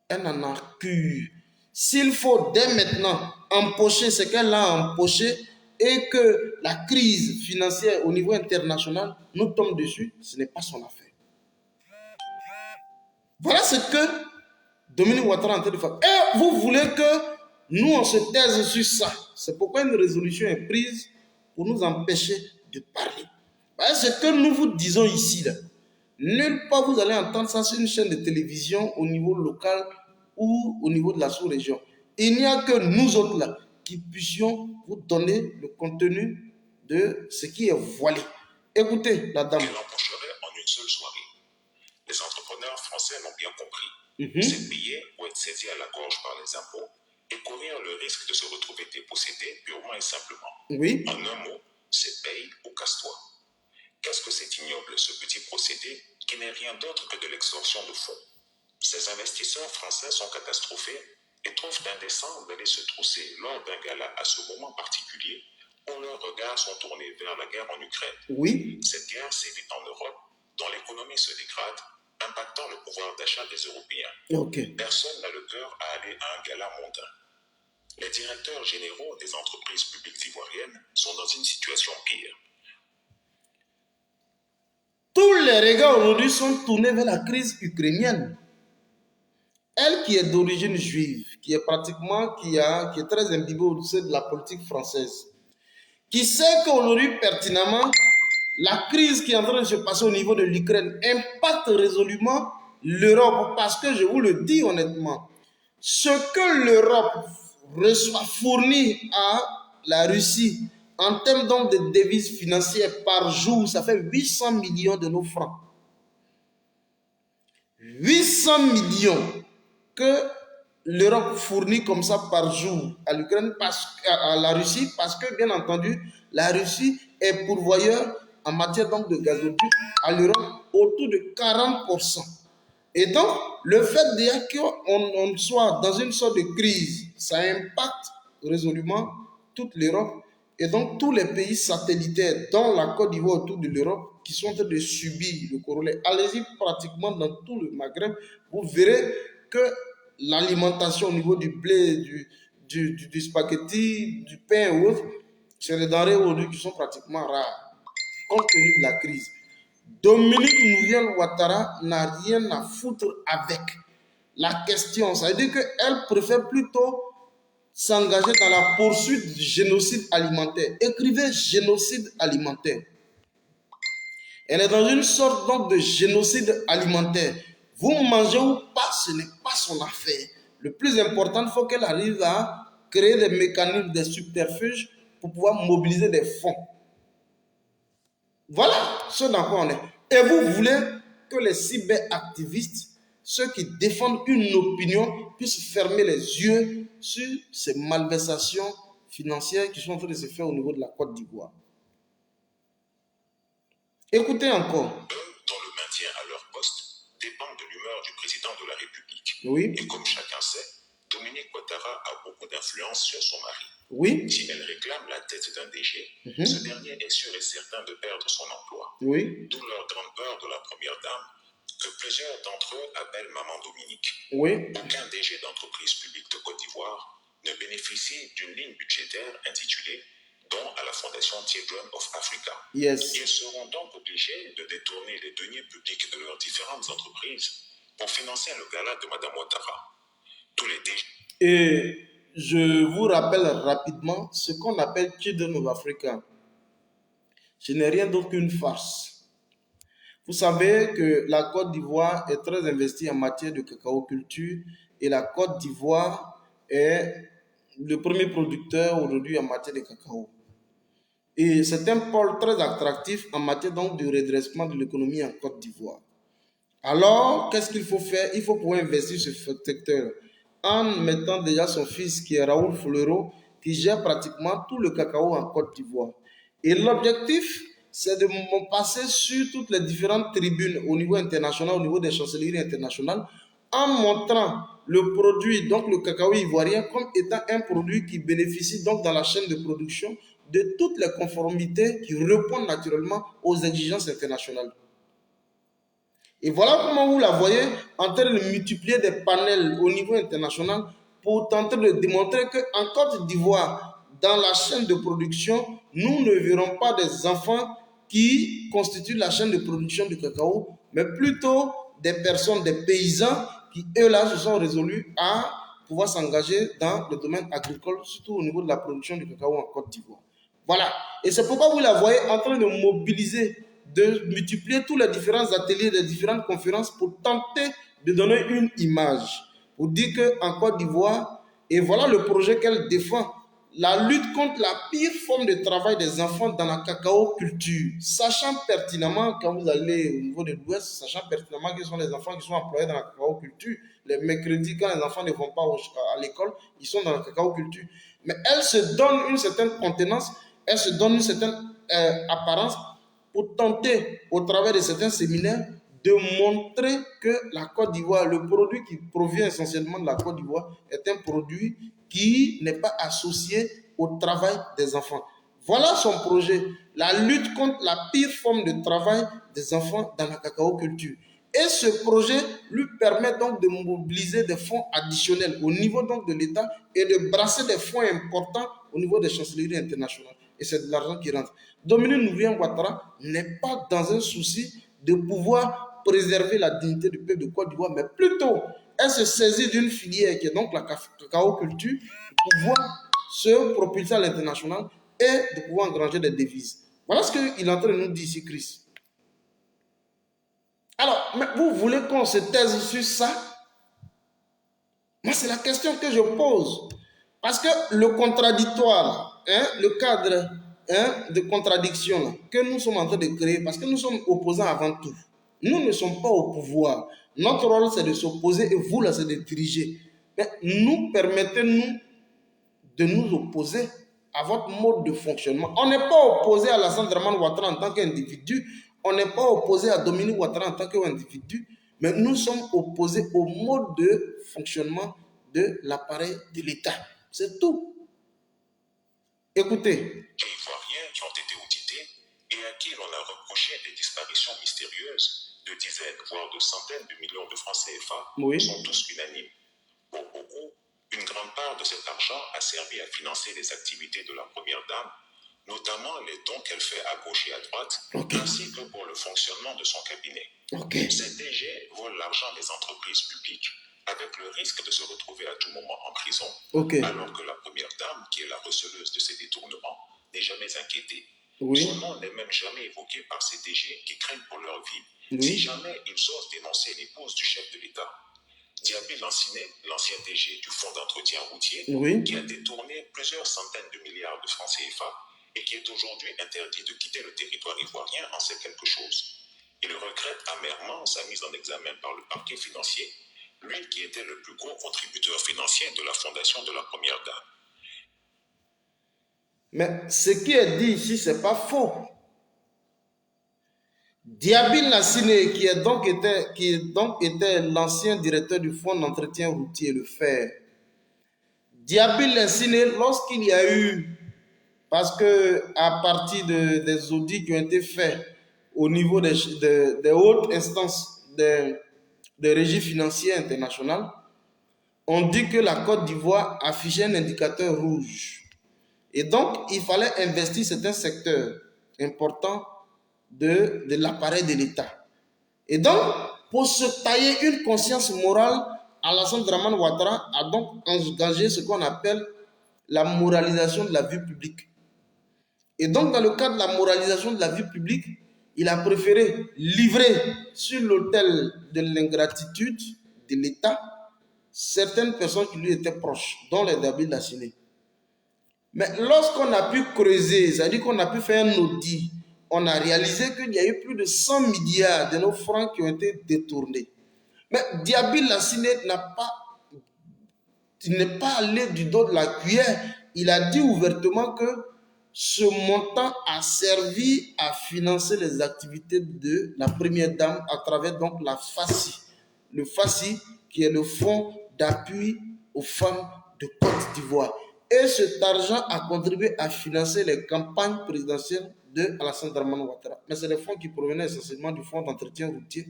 Elle n'en a cure. S'il faut dès maintenant empocher ce qu'elle a empoché et que la crise financière au niveau international nous tombe dessus, ce n'est pas son affaire. Voilà ce que Dominique Ouattara est en train de faire. Et vous voulez que nous on se taise sur ça. C'est pourquoi une résolution est prise pour nous empêcher de parler. Voilà ce que nous vous disons ici. Là. Nulle part vous allez entendre ça sur une chaîne de télévision au niveau local ou au niveau de la sous-région. Il n'y a que nous autres là qui puissions vous donner le contenu de ce qui est voilé. Écoutez la dame. Il l'embaucherait en une seule soirée. Les entrepreneurs français l'ont bien compris. C'est payer ou être saisi à la gorge par les impôts et courir le risque de se retrouver dépossédé purement et simplement. Oui. En un mot, c'est paye ou casse-toi. Qu'est-ce que c'est ignoble, ce petit procédé qui n'est rien d'autre que de l'extorsion de fonds? Ces investisseurs français sont catastrophés et trouvent indécent d'aller se trousser lors d'un gala à ce moment particulier où leurs regards sont tournés vers la guerre en Ukraine. Oui. Cette guerre sévit en Europe, dont l'économie se dégrade, impactant le pouvoir d'achat des Européens. Okay. Personne n'a le cœur à aller à un gala mondain. Les directeurs généraux des entreprises publiques ivoiriennes sont dans une situation pire. Tous les regards aujourd'hui sont tournés vers la crise ukrainienne. Elle qui est d'origine juive, qui est très imbibée au sein de la politique française, qui sait qu'aujourd'hui pertinemment, la crise qui est en train de se passer au niveau de l'Ukraine impacte résolument l'Europe, parce que je vous le dis honnêtement, ce que l'Europe reçoit, fournit à la Russie En termes donc de devises financières par jour, ça fait 800 millions de nos francs. 800 millions que l'Europe fournit comme ça par jour à l'Ukraine, à la Russie, parce que bien entendu, la Russie est pourvoyeur en matière donc de gazoduc à l'Europe autour de 40%. Et donc, le fait qu'on soit dans une sorte de crise, ça impacte résolument toute l'Europe et donc tous les pays satellitaires, dont la Côte d'Ivoire autour de l'Europe, qui sont en train de subir le corollaire. Allez-y pratiquement dans tout le Maghreb, vous verrez que l'alimentation au niveau du blé, du spaghetti, du pain ou autre, c'est des denrées aujourd'hui qui sont pratiquement rares, compte tenu de la crise. Dominique Nouviel Ouattara n'a rien à foutre avec la question. Ça veut dire qu'elle préfère plutôt s'engager dans la poursuite du génocide alimentaire. Écrivez génocide alimentaire. Elle est dans une sorte donc de génocide alimentaire. Vous mangez ou pas, ce n'est pas son affaire. Le plus important, il faut qu'elle arrive à créer des mécanismes, des subterfuges pour pouvoir mobiliser des fonds. Voilà ce dans quoi on est. Et vous voulez que les cyberactivistes, ceux qui défendent une opinion, puissent fermer les yeux sur ces malversations financières qui sont en train de se faire au niveau de la Côte d'Ivoire. Écoutez encore. Dont le maintien à leur poste dépend de l'humeur du président de la République. Oui. Et comme chacun sait, Dominique Ouattara a beaucoup d'influence sur son mari. Oui. Si elle réclame la tête d'un DG, ce dernier est sûr et certain de perdre son emploi. Oui. D'où leur grande peur de la première dame, que plusieurs d'entre eux appellent Maman Dominique. Oui. Aucun DG d'entreprise publique de Côte d'Ivoire ne bénéficie d'une ligne budgétaire intitulée Don à la Fondation Children of Africa. Yes. Ils seront donc obligés de détourner les deniers publics de leurs différentes entreprises pour financer le gala de Mme Ouattara. Tous les DG. Et je vous rappelle rapidement ce qu'on appelle Children of Africa. Ce n'est rien d'autre qu'une farce. Vous savez que la Côte d'Ivoire est très investie en matière de cacao culture et la Côte d'Ivoire est le premier producteur aujourd'hui en matière de cacao. Et c'est un pôle très attractif en matière donc de redressement de l'économie en Côte d'Ivoire. Alors, qu'est-ce qu'il faut faire? Il faut pouvoir investir ce secteur en mettant déjà son fils qui est Raoul Fleureau, qui gère pratiquement tout le cacao en Côte d'Ivoire. Et l'objectif, c'est de passer sur toutes les différentes tribunes au niveau international, au niveau des chancelleries internationales, en montrant le produit, donc le cacao ivoirien, comme étant un produit qui bénéficie donc dans la chaîne de production de toutes les conformités qui répondent naturellement aux exigences internationales. Et voilà comment vous la voyez en train de multiplier des panels au niveau international pour tenter de démontrer qu'en Côte d'Ivoire, dans la chaîne de production, nous ne verrons pas des enfants qui constituent la chaîne de production du cacao, mais plutôt des personnes, des paysans qui, eux-là, se sont résolus à pouvoir s'engager dans le domaine agricole, surtout au niveau de la production du cacao en Côte d'Ivoire. Voilà. Et c'est pourquoi vous la voyez en train de mobiliser, de multiplier tous les différents ateliers, les différentes conférences pour tenter de donner une image. Pour dire qu'en Côte d'Ivoire, et voilà le projet qu'elle défend, la lutte contre la pire forme de travail des enfants dans la cacao culture, sachant pertinemment, quand vous allez au niveau de l'Ouest, sachant pertinemment qu'ils sont les enfants qui sont employés dans la cacao culture, les mercredis, quand les enfants ne vont pas à l'école, ils sont dans la cacao culture. Mais elle se donne une certaine contenance, elle se donne une certaine apparence pour tenter, au travers de certains séminaires, de montrer que la Côte d'Ivoire, le produit qui provient essentiellement de la Côte d'Ivoire, est un produit qui n'est pas associé au travail des enfants. Voilà son projet, la lutte contre la pire forme de travail des enfants dans la cacao culture. Et ce projet lui permet donc de mobiliser des fonds additionnels au niveau donc de l'État et de brasser des fonds importants au niveau des chancelleries internationales. Et c'est de l'argent qui rentre. Dominique Nouviel Ouattara n'est pas dans un souci de pouvoir préserver la dignité du peuple de Côte d'Ivoire, mais plutôt, elle se saisit d'une filière qui est donc la cacao culture pour pouvoir se propulser à l'international et de pouvoir engranger des devises. Voilà ce qu'il est en train de nous dire ici, Chris. Alors, mais vous voulez qu'on se taise sur ça? Moi, c'est la question que je pose. Parce que le contradictoire, le cadre de contradiction là, que nous sommes en train de créer, parce que nous sommes opposants avant tout. Nous ne sommes pas au pouvoir. Notre rôle, c'est de s'opposer et vous, là, c'est de diriger. Mais nous, permettez-nous de nous opposer à votre mode de fonctionnement. On n'est pas opposé à Alassane Dramane Ouattara en tant qu'individu. On n'est pas opposé à Dominique Ouattara en tant qu'individu. Mais nous sommes opposés au mode de fonctionnement de l'appareil de l'État. C'est tout. Écoutez. Les Ivoiriens qui ont été audités et à qui l'on a reproché des disparitions mystérieuses de dizaines, voire de centaines de millions de francs CFA, sont tous unanimes. Pour beaucoup, une grande part de cet argent a servi à financer les activités de la Première Dame, notamment les dons qu'elle fait à gauche et à droite, ainsi que pour le fonctionnement de son cabinet. Ces DG volent l'argent des entreprises publiques, avec le risque de se retrouver à tout moment en prison, alors que la Première Dame, qui est la receleuse de ces détournements, n'est jamais inquiétée. Son nom n'est même jamais évoqué par ces DG qui craignent pour leur vie, si jamais ils osent dénoncer l'épouse du chef de l'État. Diaby Lanciné, l'ancien DG du Fonds d'entretien routier, qui a détourné plusieurs centaines de milliards de francs CFA et qui est aujourd'hui interdit de quitter le territoire ivoirien, en sait quelque chose. Il regrette amèrement sa mise en examen par le parquet financier, lui qui était le plus gros contributeur financier de la fondation de la Première Dame. Mais ce qui est dit ici, ce n'est pas faux. Diaby Lanciné, qui était l'ancien directeur du Fonds d'entretien routier, le FER. Diaby Lanciné, lorsqu'il y a eu, parce que à partir des audits qui ont été faits au niveau des hautes instances de régie financière internationale, on dit que la Côte d'Ivoire affichait un indicateur rouge. Et donc, il fallait investir certains secteurs importants de l'appareil de l'État. Et donc, pour se tailler une conscience morale, Alassane Dramane Ouattara a donc engagé ce qu'on appelle la moralisation de la vie publique. Et donc, dans le cadre de la moralisation de la vie publique, il a préféré livrer sur l'autel de l'ingratitude de l'État certaines personnes qui lui étaient proches, dont les Diaby Lanciné. Mais lorsqu'on a pu creuser, c'est-à-dire qu'on a pu faire un audit, on a réalisé qu'il y a eu plus de 100 milliards de nos francs qui ont été détournés. Mais Diaby Lanciné n'est pas allé du dos de la cuillère. Il a dit ouvertement que ce montant a servi à financer les activités de la Première Dame à travers donc la FACI. Le FACI qui est le Fonds d'appui aux femmes de Côte d'Ivoire. Et cet argent a contribué à financer les campagnes présidentielles de Alassane Dramane Ouattara. Mais c'est des fonds qui provenaient essentiellement du Fonds d'entretien routier.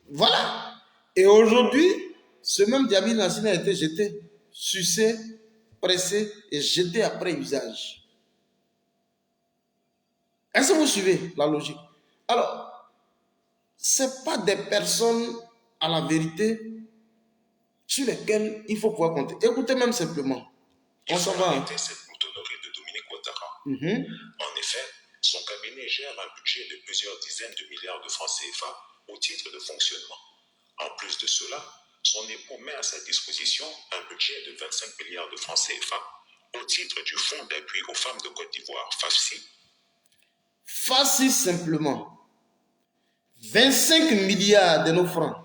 Voilà. Et aujourd'hui, ce même Diaby Lanciné a été jeté, sucé, pressé et jeté après usage. Est-ce que vous suivez la logique? Alors, ce n'est pas des personnes, à la vérité, sur lesquelles il faut pouvoir compter. Écoutez même simplement. On s'en va. Cette boutonnerie de Dominique Ouattara. En effet, son cabinet gère un budget de plusieurs dizaines de milliards de francs CFA au titre de fonctionnement. En plus de cela, son époux met à sa disposition un budget de 25 milliards de francs CFA au titre du Fonds d'appui aux femmes de Côte d'Ivoire, FACI. FACI simplement. 25 milliards de nos francs.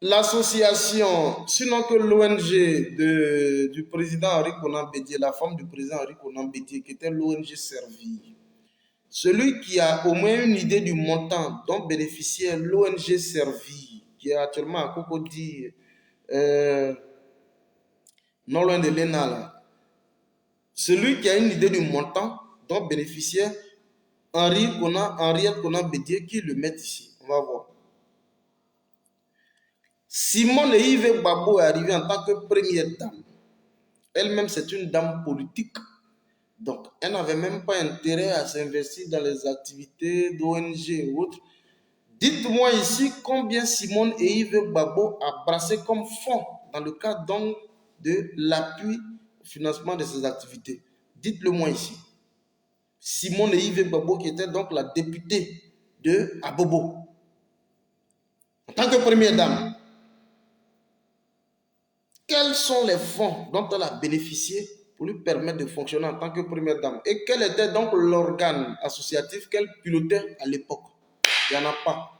L'association, sinon que l'ONG du président Henri Konan Bédié, la femme du président Henri Konan Bédié, qui était l'ONG Servie, celui qui a au moins une idée du montant dont bénéficiait l'ONG Servie, qui est actuellement à Cocody, non loin de l'ENA, là. Celui qui a une idée du montant dont bénéficiait Henriette Konan Bédié, qui le met ici. On va voir. Simone Yves Gbagbo est arrivée en tant que première dame. Elle-même, c'est une dame politique. Donc, elle n'avait même pas intérêt à s'investir dans les activités d'ONG ou autres. Dites-moi ici combien Simone et Yves Gbagbo a brassé comme fonds dans le cadre donc de l'appui au financement de ces activités. Dites-le moi ici. Simone et Yves Gbagbo qui était donc la députée de Abobo. En tant que première dame. quels sont les fonds dont elle a bénéficié pour lui permettre de fonctionner en tant que première dame. Et quel était donc l'organe associatif qu'elle pilotait à l'époque? Il n'y en a pas.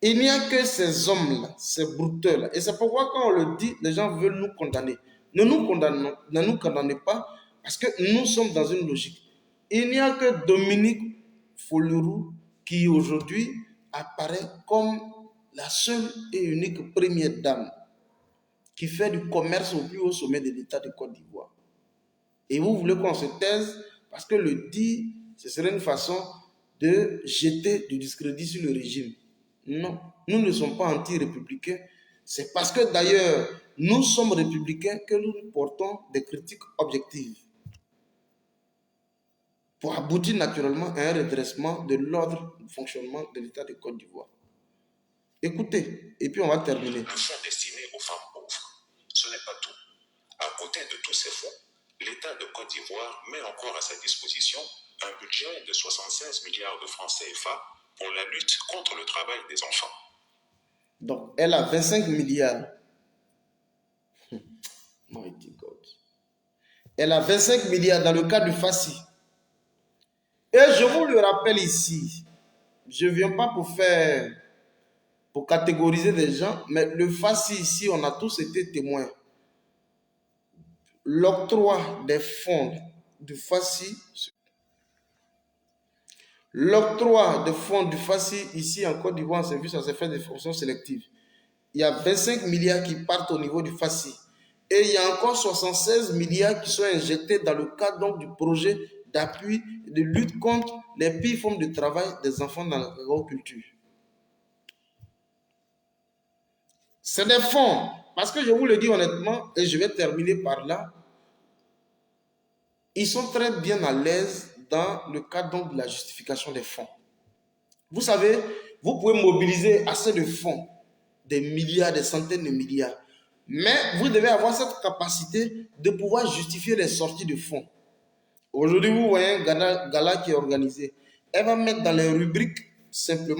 Il n'y a que ces hommes-là, ces brouteurs-là. Et c'est pourquoi quand on le dit, les gens veulent nous condamner. Ne nous condamnez pas parce que nous sommes dans une logique. Il n'y a que Dominique Folleroux qui aujourd'hui apparaît comme la seule et unique première dame qui fait du commerce au plus haut sommet de l'État de Côte d'Ivoire. Et vous voulez qu'on se taise parce que le dire, ce serait une façon de jeter du discrédit sur le régime. Non, nous ne sommes pas anti-républicains. C'est parce que d'ailleurs, nous sommes républicains que nous portons des critiques objectives pour aboutir naturellement à un redressement de l'ordre du fonctionnement de l'État de Côte d'Ivoire. Écoutez, et puis on va terminer. Un fonds destiné aux femmes pauvres. Ce n'est pas tout. À côté de tous ces fonds, l'État de Côte d'Ivoire met encore à sa disposition un budget de 76 milliards de francs CFA pour la lutte contre le travail des enfants. Donc, elle a 25 milliards. Mighty God. Elle a 25 milliards dans le cas du FACI. Et je vous le rappelle ici, je ne viens pas pour catégoriser des gens, mais le FACI ici, on a tous été témoins. L'octroi des fonds du FACI, ici en Côte d'Ivoire, en service, ça s'est fait de fonctions sélectives. Il y a 25 milliards qui partent au niveau du FACI. Et il y a encore 76 milliards qui sont injectés dans le cadre donc, du projet d'appui et de lutte contre les pires formes de travail des enfants dans l'agriculture. C'est des fonds, parce que je vous le dis honnêtement, et je vais terminer par là, ils sont très bien à l'aise dans le cadre donc, de la justification des fonds. Vous savez, vous pouvez mobiliser assez de fonds, des milliards, des centaines de milliards, mais vous devez avoir cette capacité de pouvoir justifier les sorties de fonds. Aujourd'hui, vous voyez un gala qui est organisé. Elle va mettre dans les rubriques simplement